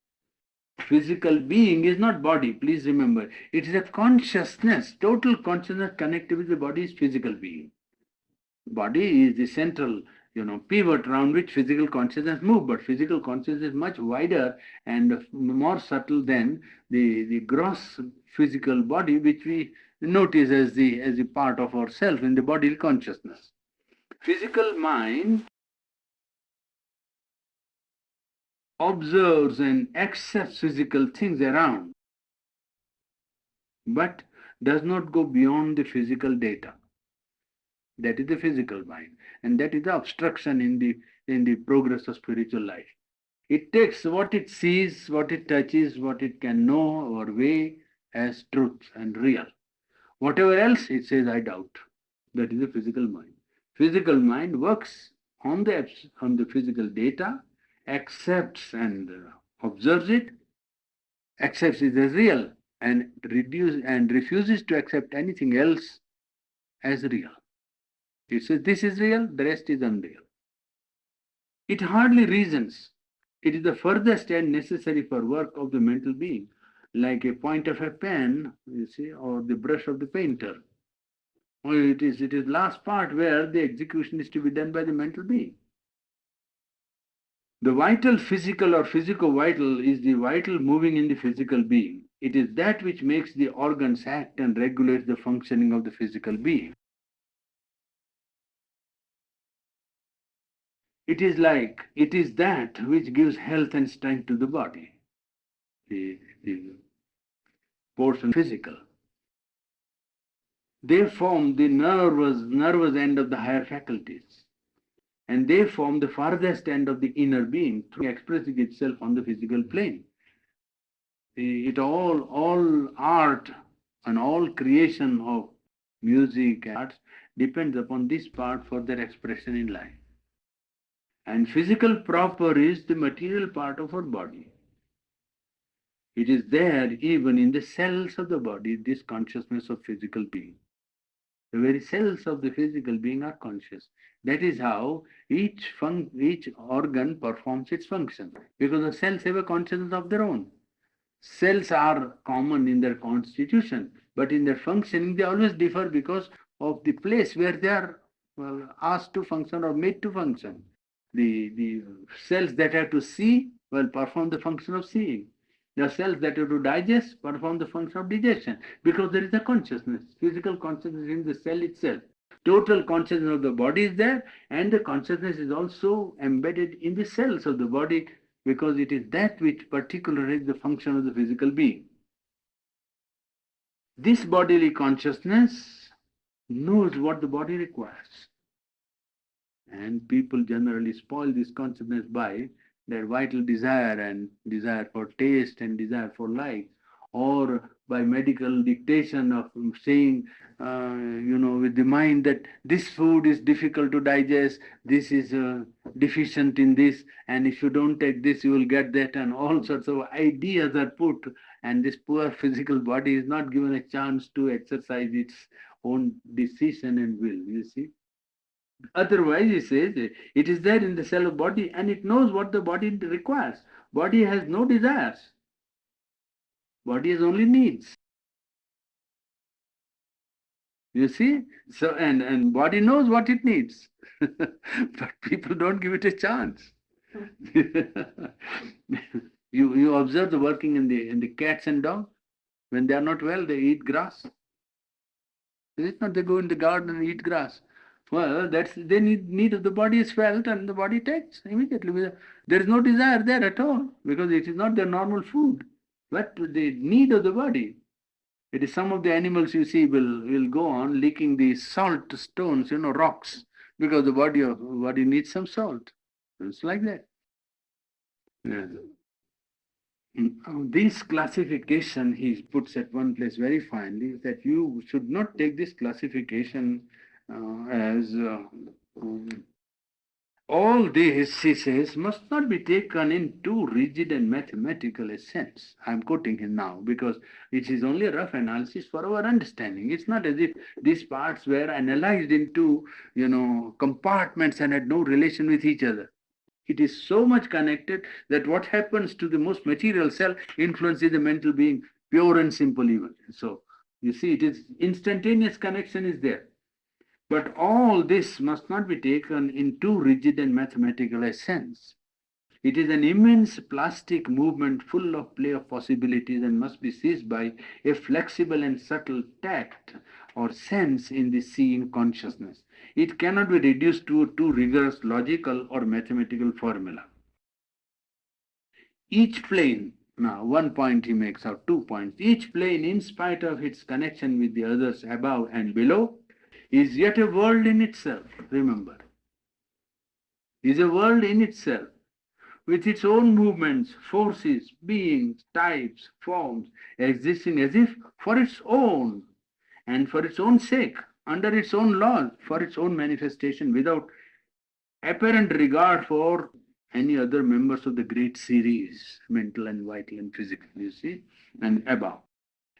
Physical being is not body, please remember. It is a consciousness, total consciousness connected with the body is physical being. Body is the central, pivot around which physical consciousness moves, but physical consciousness is much wider and more subtle than the gross physical body, which we notice as the part of ourself in the bodily consciousness. Physical mind observes and accepts physical things around. but does not go beyond the physical data. That is the physical mind, and that is the obstruction in the progress of spiritual life. It takes what it sees, what it touches, what it can know or weigh as truth and real. Whatever else, it says, I doubt. That is the physical mind. Physical mind works on the physical data, accepts and observes it, accepts it as real, and refuses to accept anything else as real. It says this is real, the rest is unreal. It hardly reasons. It is the furthest end necessary for work of the mental being, like a point of a pen, you see, or the brush of the painter. Or it is last part where the execution is to be done by the mental being. The vital physical or physico-vital is the vital moving in the physical being. It is that which makes the organs act and regulates the functioning of the physical being. It is that which gives health and strength to the body. The portion physical. They form the nervous end of the higher faculties, and they form the farthest end of the inner being through expressing itself on the physical plane. It all art and all creation of music and arts depends upon this part for their expression in life. And physical proper is the material part of our body. It is there even in the cells of the body, this consciousness of physical being. The very cells of the physical being are conscious. That is how each organ performs its function, because the cells have a consciousness of their own. Cells are common in their constitution, but in their functioning they always differ because of the place where they are asked to function or made to function. The cells that have to see will perform the function of seeing. The cells that have to digest perform the function of digestion, because there is a consciousness, physical consciousness in the cell itself. Total consciousness of the body is there, and the consciousness is also embedded in the cells of the body, because it is that which particularizes the function of the physical being. This bodily consciousness knows what the body requires. And people generally spoil this consciousness by their vital desire and desire for taste and desire for life, or by medical dictation of saying, with the mind that this food is difficult to digest, this is deficient in this, and if you don't take this, you will get that, and all sorts of ideas are put, and this poor physical body is not given a chance to exercise its own decision and will, you see. Otherwise, he says, it is there in the cell of body and it knows what the body requires. Body has no desires. Body has only needs. You see? So and body knows what it needs. But people don't give it a chance. You observe the working in the cats and dogs. When they are not well, they eat grass. Is it not? They go in the garden and eat grass. Well, that's the need of the body is felt and the body takes immediately. There is no desire there at all because it is not their normal food. But the need of the body. It is some of the animals you see will go on licking the salt stones, rocks, because the body needs some salt. It's like that. Yeah. This classification he puts at one place very finely, that you should not take this classification as all this, he says, must not be taken in too rigid and mathematical a sense. I'm quoting him now because it is only a rough analysis for our understanding. It's not as if these parts were analyzed into, compartments and had no relation with each other. It is so much connected that what happens to the most material cell influences the mental being, pure and simple even. So, you see, it is instantaneous connection is there. But all this must not be taken in too rigid and mathematical a sense. It is an immense plastic movement full of play of possibilities and must be seized by a flexible and subtle tact or sense in the seeing consciousness. It cannot be reduced to a too rigorous logical or mathematical formula. Each plane Now, one point he makes out, 2 points. Each plane, in spite of its connection with the others above and below, is yet a world in itself, remember. Is a world in itself, with its own movements, forces, beings, types, forms, existing as if for its own and for its own sake, under its own laws, for its own manifestation, without apparent regard for any other members of the great series, mental and vital and physical, you see, and above.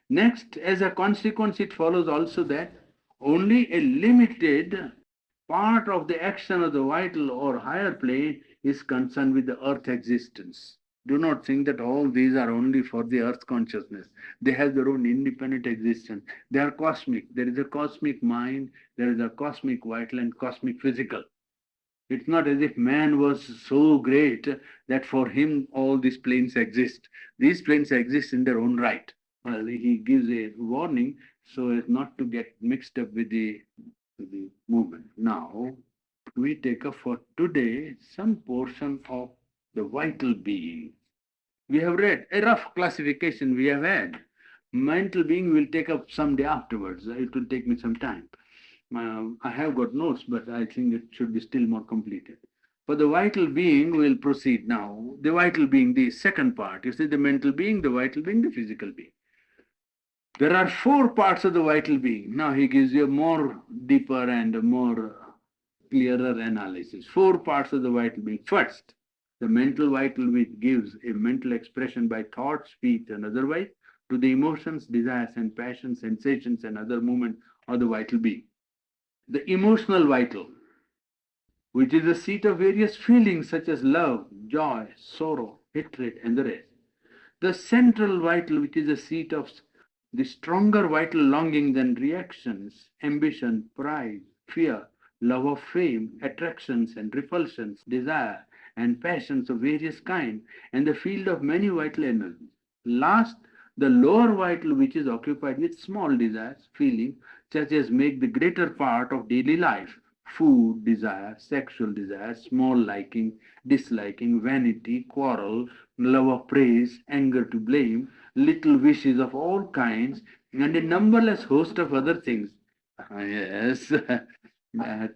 Next, as a consequence, it follows also that only a limited part of the action of the vital or higher plane is concerned with the earth existence. Do not think that all these are only for the earth consciousness. They have their own independent existence. They are cosmic. There is a cosmic mind, there is a cosmic vital and cosmic physical. It's not as if man was so great that for him all these planes exist. These planes exist in their own right. Well, he gives a warning so as not to get mixed up with the movement. Now, we take up for today some portion of the vital being. We have read a rough classification we have had. Mental being will take up some day afterwards. It will take me some time. I have got notes, but I think it should be still more completed. For the vital being, we'll proceed now. The vital being, the second part. You see, the mental being, the vital being, the physical being. There are 4 parts of the vital being. Now he gives you a more deeper and more clearer analysis. 4 parts of the vital being. First, the mental vital, which gives a mental expression by thought, speech, and otherwise to the emotions, desires, and passions, sensations, and other movements of the vital being. The emotional vital, which is the seat of various feelings such as love, joy, sorrow, hatred, and the rest. The central vital, which is the seat of the stronger vital longings and reactions, ambition, pride, fear, love of fame, attractions and repulsions, desire and passions of various kinds, and the field of many vital energies. Last, the lower vital, which is occupied with small desires, feelings, such as make the greater part of daily life: food desire, sexual desire, small liking, disliking, vanity, quarrel, love of praise, anger to blame, little wishes of all kinds, and a numberless host of other things. Yes,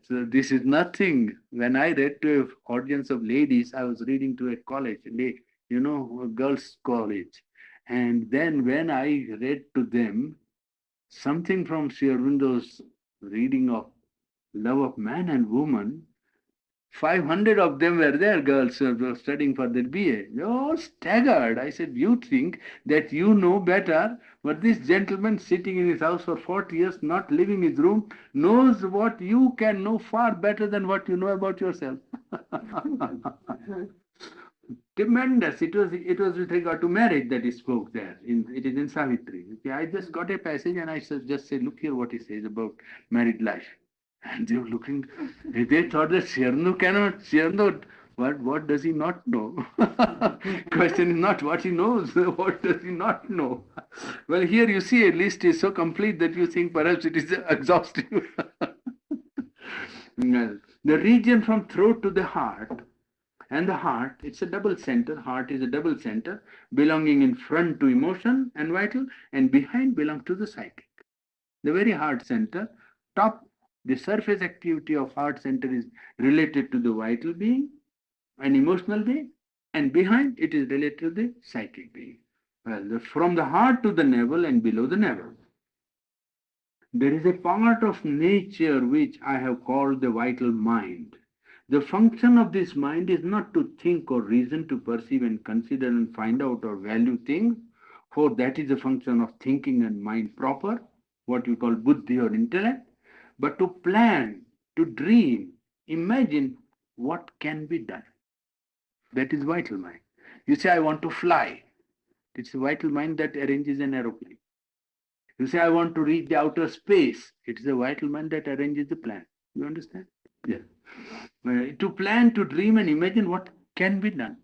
this is nothing. When I read to an audience of ladies, I was reading to a college, a girls' college. And then when I read to them something from Sri Aurobindo's reading of love of man and woman, 500 of them were there, girls who were studying for their BA. They all staggered. I said, you think that you know better, but this gentleman sitting in his house for 40 years, not leaving his room, knows what you can know far better than what you know about yourself. Tremendous. It was with regard to marriage that he spoke there. It is in Savitri. Okay, I just got a passage and I just said, look here what he says about married life. And they were looking, they thought that Sierno, what does he not know? Question is not what he knows, what does he not know? Well, here you see a list is so complete that you think perhaps it is exhaustive. The region from throat to the heart, and the heart, it's a double center. Heart is a double center, belonging in front to emotion and vital, and behind belongs to the psychic. The very heart center, top, the surface activity of heart center is related to the vital being and emotional being, and behind it is related to the psychic being. Well, from the heart to the navel and below the navel, there is a part of nature which I have called the vital mind. The function of this mind is not to think or reason, to perceive and consider and find out or value things, for that is a function of thinking and mind proper, what you call buddhi or intellect, but to plan, to dream, imagine what can be done. That is vital mind. You say, I want to fly. It's a vital mind that arranges an aeroplane. You say, I want to reach the outer space. It is a vital mind that arranges the plan. You understand? Yeah. To plan, to dream, and imagine what can be done.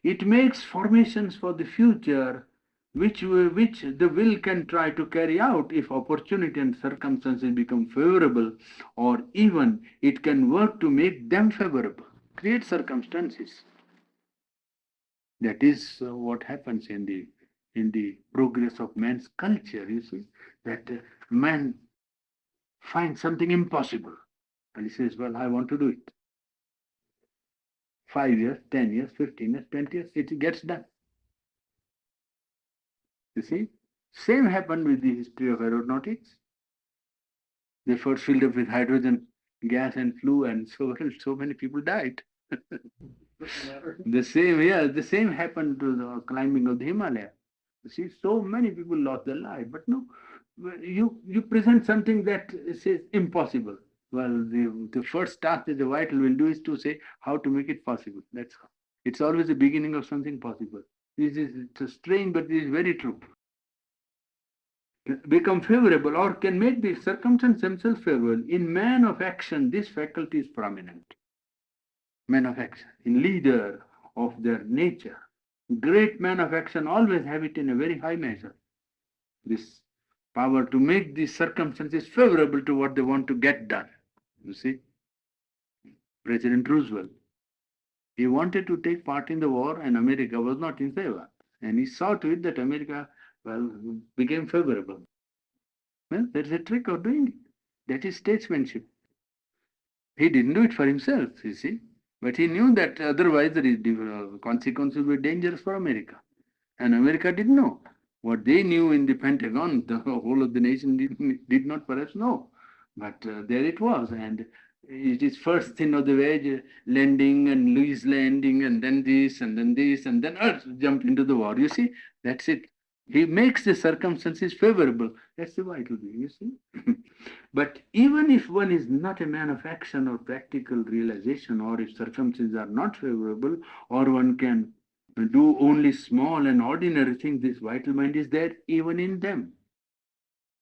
It makes formations for the future, which the will can try to carry out if opportunity and circumstances become favorable, or even it can work to make them favorable. Create circumstances. That is what happens in the progress of man's culture. You see that man finds something impossible, and he says, "Well, I want to do it." 5 years, 10 years, 15 years, 20 years, it gets done. You see, same happened with the history of aeronautics. They first filled up with hydrogen gas and flew, and so many people died. The same happened to the climbing of the Himalaya. You see, so many people lost their life. But no, you present something that says impossible. Well, the first task that the vital will do is to say how to make it possible. That's all. It's always the beginning of something possible. This is it's strange, but it is very true. Become favorable or can make the circumstances themselves favorable. In man of action, this faculty is prominent. Men of action, in leader of their nature. Great men of action always have it in a very high measure. This power to make the circumstances favorable to what they want to get done. You see, President Roosevelt, he wanted to take part in the war and America was not in favor. And he saw to it that America, well, became favorable. Well, that's a trick of doing it. That is statesmanship. He didn't do it for himself, you see. But he knew that otherwise the consequences were dangerous for America. And America didn't know. What they knew in the Pentagon, the whole of the nation did not perhaps know. But there it was. And it is first thing of the way, landing and Louis landing, and then this, and then this, and then Earth jumped into the war. You see, that's it. He makes the circumstances favorable. That's the vital thing, you see. But even if one is not a man of action or practical realization, or if circumstances are not favorable, or one can do only small and ordinary things, this vital mind is there even in them.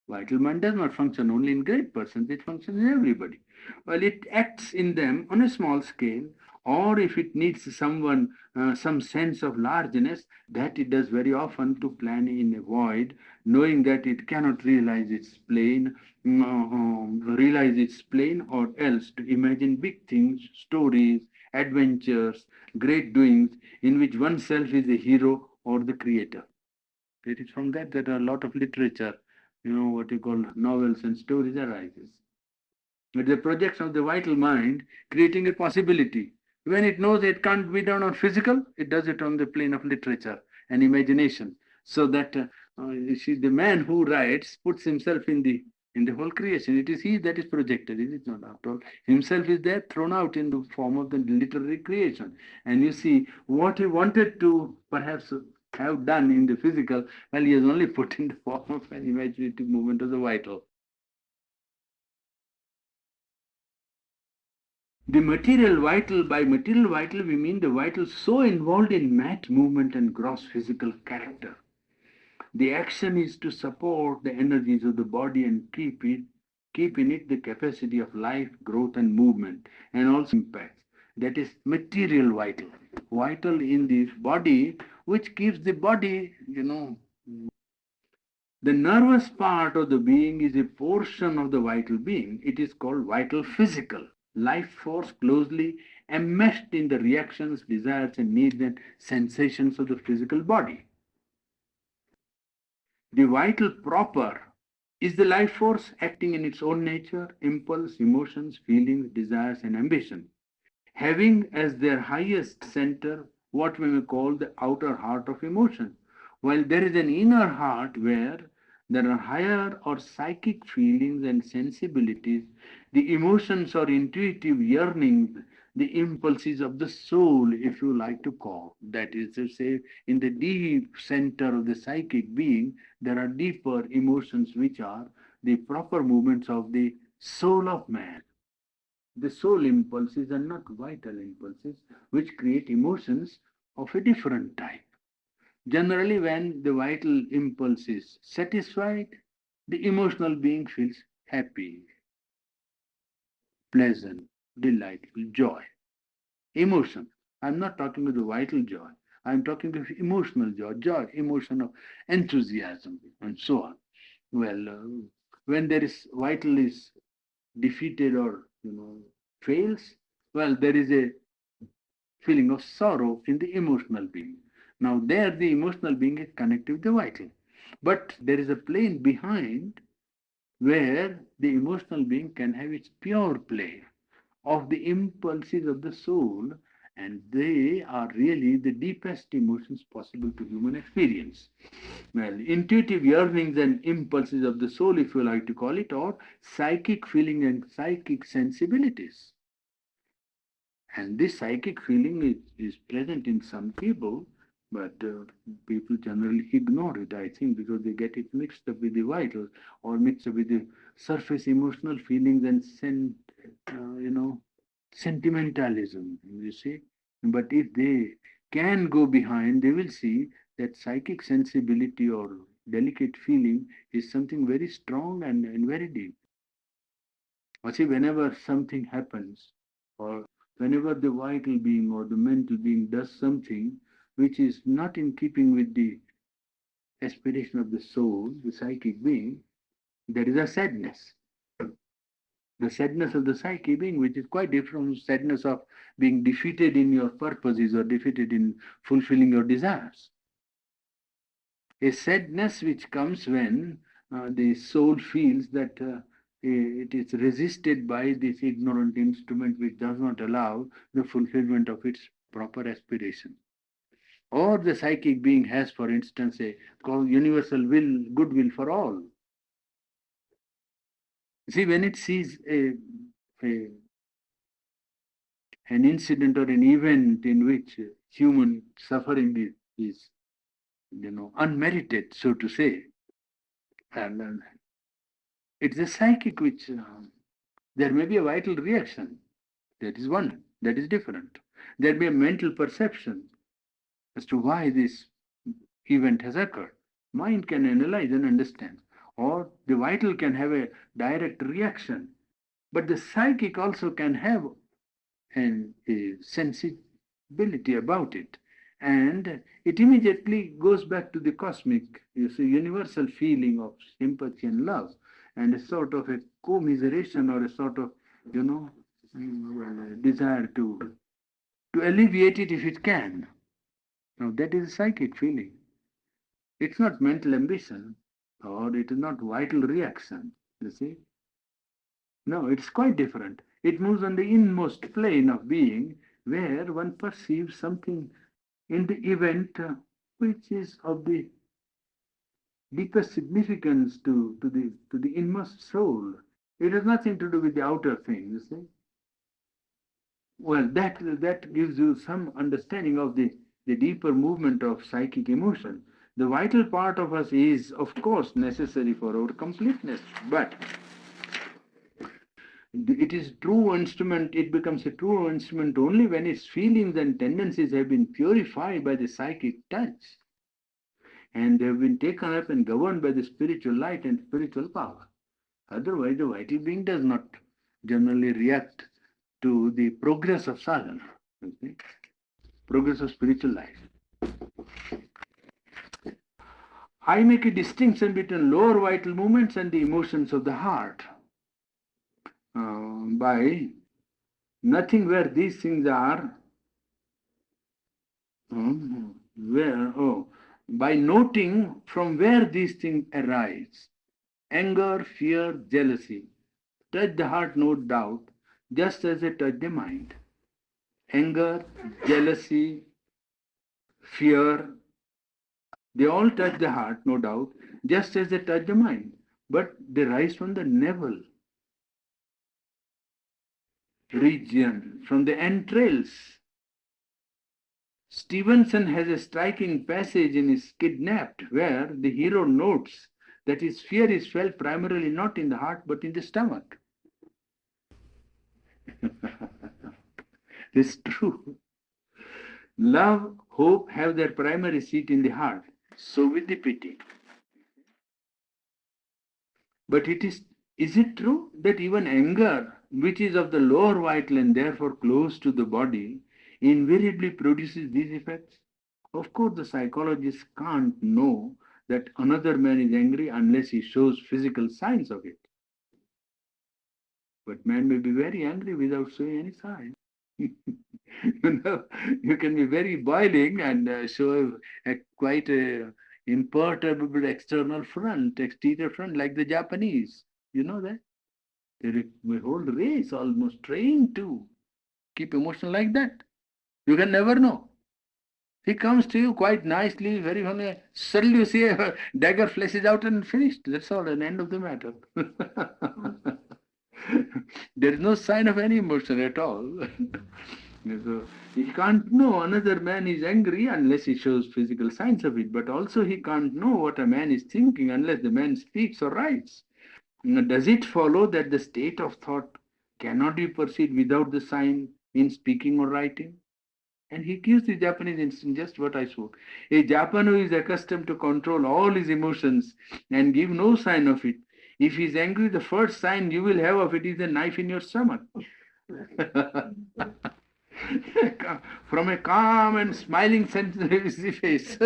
Vital mind does not function only in great persons, it functions in everybody. Well, it acts in them on a small scale, or if it needs someone, some sense of largeness, that it does very often to plan in a void, knowing that it cannot realize its plane, or else to imagine big things, stories, adventures, great doings, in which oneself is the hero or the creator. It is from that that a lot of literature, what you call novels and stories arises. It's the projection of the vital mind creating a possibility. When it knows it can't be done on physical, it does it on the plane of literature and imagination. So that you see, the man who writes puts himself in the whole creation. It is he that is projected. It is not after all. Himself is there thrown out in the form of the literary creation. And you see what he wanted to perhaps have done in the physical, well, he has only put in the form of an imaginative movement of the vital. The material vital, by material vital, we mean the vital so involved in mass movement and gross physical character. The action is to support the energies of the body and keep in it the capacity of life, growth, and movement, and also impact. That is material vital. Vital in the body, which keeps the body, the nervous part of the being is a portion of the vital being. It is called vital physical. Life force closely enmeshed in the reactions, desires, and needs and sensations of the physical body. The vital proper is the life force acting in its own nature, impulse, emotions, feelings, desires, and ambition, having as their highest center what we may call the outer heart of emotion, while there is an inner heart where there are higher or psychic feelings and sensibilities, the emotions or intuitive yearnings, the impulses of the soul, if you like to call. That is to say, in the deep center of the psychic being, there are deeper emotions which are the proper movements of the soul of man. The soul impulses are not vital impulses which create emotions of a different type. Generally, when the vital impulse is satisfied, the emotional being feels happy, pleasant, delightful, joy. Emotion. I'm not talking about the vital joy. I'm talking of emotional joy, emotion of enthusiasm, and so on. Well, when there is vital is defeated or fails, well, there is a feeling of sorrow in the emotional being. Now there the emotional being is connected with the vital. But there is a plane behind where the emotional being can have its pure play of the impulses of the soul, and they are really the deepest emotions possible to human experience. Well, intuitive yearnings and impulses of the soul, if you like to call it, or psychic feeling and psychic sensibilities. And this psychic feeling is present in some people, but people generally ignore it, I think, because they get it mixed up with the vital or mixed up with the surface emotional feelings and sentimentalism, you see. But if they can go behind, they will see that psychic sensibility or delicate feeling is something very strong and very deep. Or see, whenever something happens, or whenever the vital being or the mental being does something which is not in keeping with the aspiration of the soul, the psychic being, there is a sadness. The sadness of the psychic being, which is quite different from sadness of being defeated in your purposes or defeated in fulfilling your desires. A sadness which comes when the soul feels that it is resisted by this ignorant instrument which does not allow the fulfillment of its proper aspiration. Or the psychic being has, for instance, a universal will, goodwill for all. See, when it sees a an incident or an event in which human suffering is unmerited, so to say, and it's a psychic which there may be a vital reaction. That is one. That is different. There may be a mental perception as to why this event has occurred. Mind can analyze and understand. Or the vital can have a direct reaction. But the psychic also can have a sensibility about it. And it immediately goes back to the cosmic, universal feeling of sympathy and love, and a sort of a commiseration or a sort of, desire to alleviate it if it can. Now, that is a psychic feeling. It's not mental ambition or it is not vital reaction, you see. No, it's quite different. It moves on the inmost plane of being where one perceives something in the event which is of the deepest significance to the inmost soul. It has nothing to do with the outer thing, you see. Well, that gives you some understanding of the deeper movement of psychic emotion. The vital part of us is, of course, necessary for our completeness, but it is true instrument, it becomes a true instrument only when its feelings and tendencies have been purified by the psychic touch and they have been taken up and governed by the spiritual light and spiritual power. Otherwise, the vital being does not generally react to the progress of sadhana, okay? Progress of spiritual life. I make a distinction between lower vital movements and the emotions of the heart by nothing where these things are, by noting from where these things arise. Anger, fear, jealousy touch the heart, no doubt, just as they touch the mind. Anger, jealousy, fear, they all touch the heart, no doubt, just as they touch the mind. But they rise from the navel region, from the entrails. Stevenson has a striking passage in his Kidnapped where the hero notes that his fear is felt primarily not in the heart but in the stomach. It's true. Love, hope have their primary seat in the heart. So with the pity. But is it true that even anger, which is of the lower vital and therefore close to the body, invariably produces these effects? Of course, the psychologist can't know that another man is angry unless he shows physical signs of it. But man may be very angry without showing any sign. You can be very boiling and show quite a imperturbable external front, exterior front, like the Japanese. You know that? The whole race almost trained to keep emotion like that. You can never know. He comes to you quite nicely, very funny. Suddenly you see a dagger flashes out and finished. That's all, an end of the matter. There is no sign of any emotion at all. So he can't know another man is angry unless he shows physical signs of it, but also he can't know what a man is thinking unless the man speaks or writes. Does it follow that the state of thought cannot be perceived without the sign in speaking or writing? And he gives the Japanese instinct, just what I spoke. A Japan who is accustomed to control all his emotions and give no sign of it. If he's angry, the first sign you will have of it is a knife in your stomach. From a calm and smiling sensitivity face.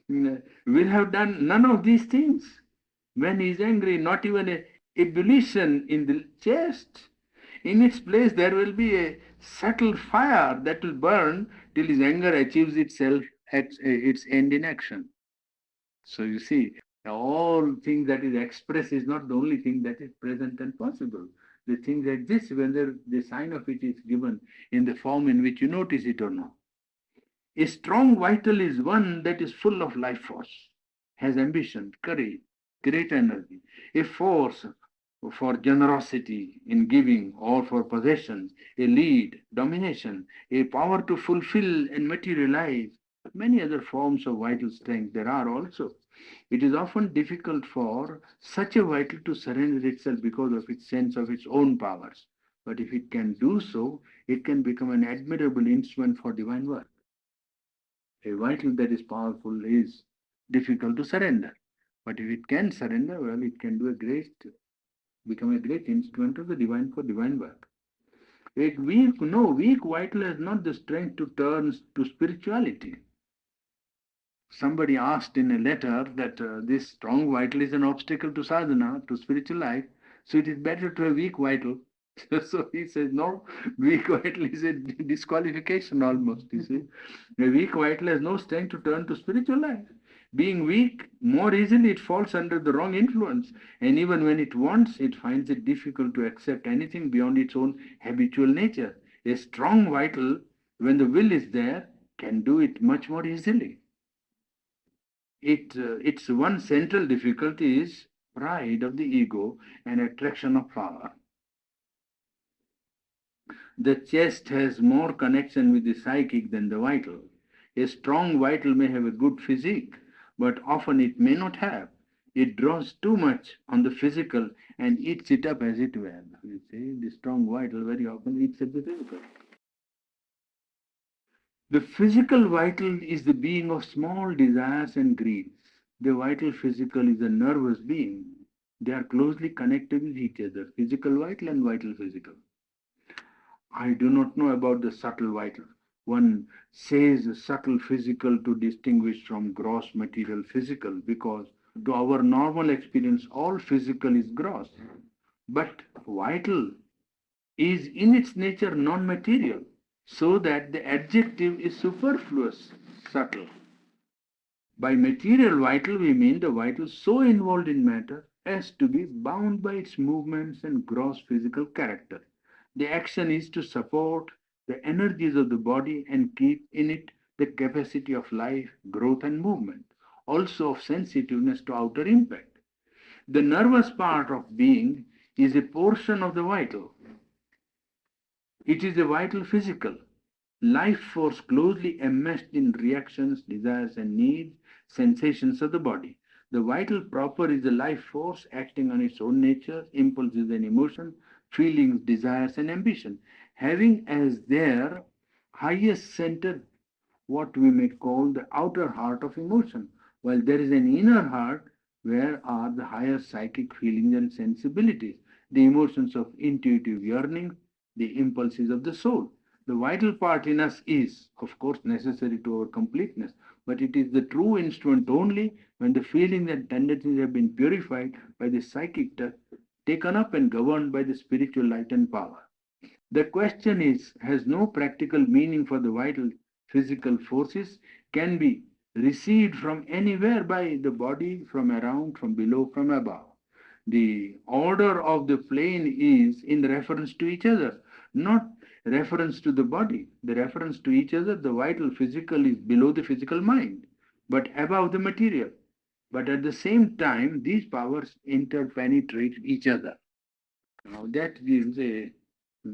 Will have done none of these things. When he is angry, not even a ebullition in the chest. In its place, there will be a subtle fire that will burn till his anger achieves itself at its end in action. So you see, all things that is expressed is not the only thing that is present and possible. The things exist whether the sign of it is given in the form in which you notice it or not. A strong vital is one that is full of life force, has ambition, courage, great energy, a force for generosity in giving or for possessions, a lead, domination, a power to fulfill and materialize. Many other forms of vital strength there are also. It is often difficult for such a vital to surrender itself because of its sense of its own powers. But if it can do so, it can become an admirable instrument for divine work. A vital that is powerful is difficult to surrender. But if it can surrender, well, it can do a great, become a great instrument of the divine for divine work. A weak, no, weak vital has not the strength to turn to spirituality. Somebody asked in a letter that this strong vital is an obstacle to sadhana, to spiritual life, so it is better to have weak vital. So he says, no, weak vital is a disqualification almost, you see. A weak vital has no strength to turn to spiritual life. Being weak, more easily it falls under the wrong influence, and even when it wants, it finds it difficult to accept anything beyond its own habitual nature. A strong vital, when the will is there, can do it much more easily. Its one central difficulty is pride of the ego and attraction of power. The chest has more connection with the psychic than the vital. A strong vital may have a good physique, but often it may not have. It draws too much on the physical and eats it up as it were. You see, the strong vital very often eats at the physical. The physical vital is the being of small desires and greeds. The vital physical is a nervous being. They are closely connected with each other, physical vital and vital physical. I do not know about the subtle vital. One says subtle physical to distinguish from gross material physical because to our normal experience, all physical is gross. But vital is in its nature non material, so that the adjective is superfluous, subtle. By material vital, we mean the vital so involved in matter as to be bound by its movements and gross physical character. The action is to support the energies of the body and keep in it the capacity of life, growth, and movement, also of sensitiveness to outer impact. The nervous part of being is a portion of the vital. It is a vital physical life force closely enmeshed in reactions, desires, and needs, sensations of the body. The vital proper is the life force acting on its own nature, impulses and emotions, feelings, desires, and ambition, having as their highest center what we may call the outer heart of emotion, while there is an inner heart where are the higher psychic feelings and sensibilities, the emotions of intuitive yearning, the impulses of the soul. The vital part in us is, of course, necessary to our completeness, but it is the true instrument only when the feelings and tendencies have been purified by the psychic touch, taken up and governed by the spiritual light and power. The question is, has no practical meaning for the vital physical forces can be received from anywhere by the body, from around, from below, from above. The order of the plane is in reference to each other, not reference to the body. The reference to each other, the vital physical is below the physical mind, but above the material. But at the same time, these powers interpenetrate each other. Now that gives a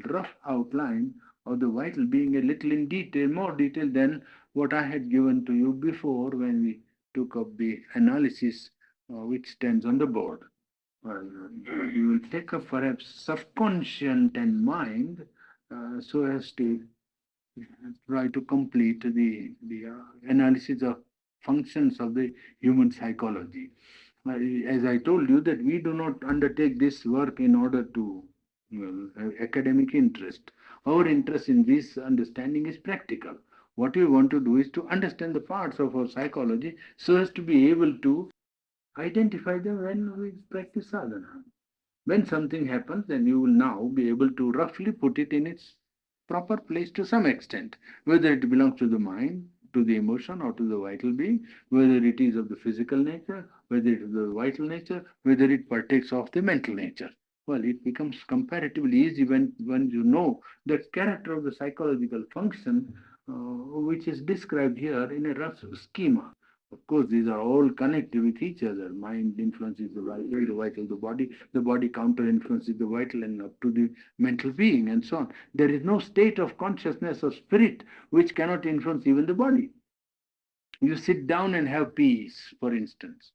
rough outline of the vital being, a little in detail, more detail than what I had given to you before when we took up the analysis which stands on the board. Well, you will take up perhaps subconscious and mind so as to try to complete the analysis of functions of the human psychology. As I told you, that we do not undertake this work in order to have academic interest. Our interest in this understanding is practical. What we want to do is to understand the parts of our psychology so as to be able to identify them when we practice sadhana. When something happens, then you will now be able to roughly put it in its proper place to some extent, whether it belongs to the mind, to the emotion, or to the vital being, whether it is of the physical nature, whether it is the vital nature, whether it partakes of the mental nature. Well, it becomes comparatively easy when you know the character of the psychological function, which is described here in a rough schema. Of course, these are all connected with each other. Mind influences the vital, the body counter influences the vital, and up to the mental being, and so on. There is no state of consciousness or spirit which cannot influence even the body. You sit down and have peace, for instance.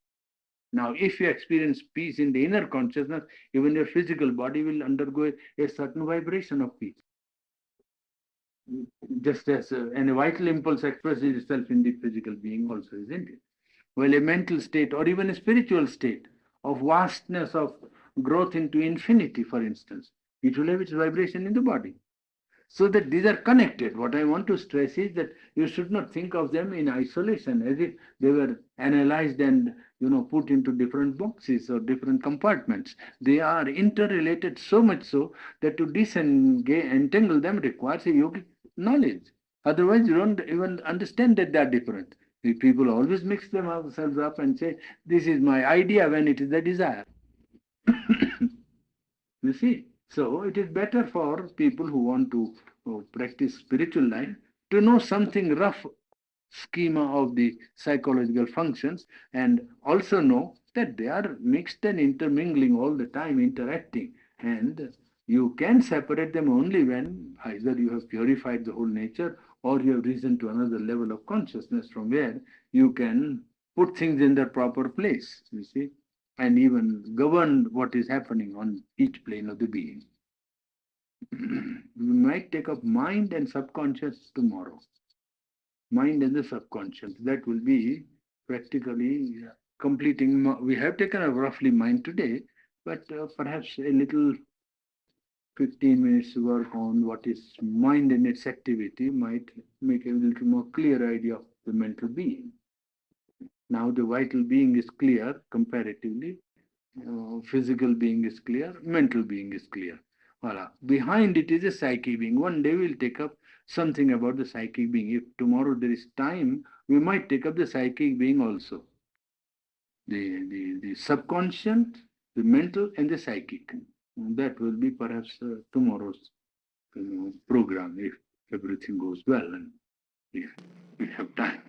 Now, if you experience peace in the inner consciousness, even your physical body will undergo a certain vibration of peace. Just as and a vital impulse expresses itself in the physical being also, isn't it? Well, a mental state or even a spiritual state of vastness, of growth into infinity, for instance, it will have its vibration in the body. So that these are connected. What I want to stress is that you should not think of them in isolation as if they were analyzed and put into different boxes or different compartments. They are interrelated so much so that to entangle them requires a yogic knowledge. Otherwise, you don't even understand that they are different. The people always mix themselves up and say, "This is my idea," when it is the desire. You see, so it is better for people who want to practice spiritual life to know something rough schema of the psychological functions, and also know that they are mixed and intermingling all the time, interacting, and you can separate them only when either you have purified the whole nature or you have risen to another level of consciousness from where you can put things in their proper place, you see, and even govern what is happening on each plane of the being. We might take up mind and subconscious tomorrow. Mind and the subconscious. That will be practically completing. We have taken up roughly mind today, but perhaps a little 15 minutes work on what is mind and its activity might make a little more clear idea of the mental being. Now the vital being is clear comparatively, physical being is clear, mental being is clear. Voila. Behind it is a psychic being. One day we'll take up something about the psychic being. If tomorrow there is time, we might take up the psychic being also. The subconscious, the mental, and the psychic. That will be perhaps tomorrow's program if everything goes well and we have time.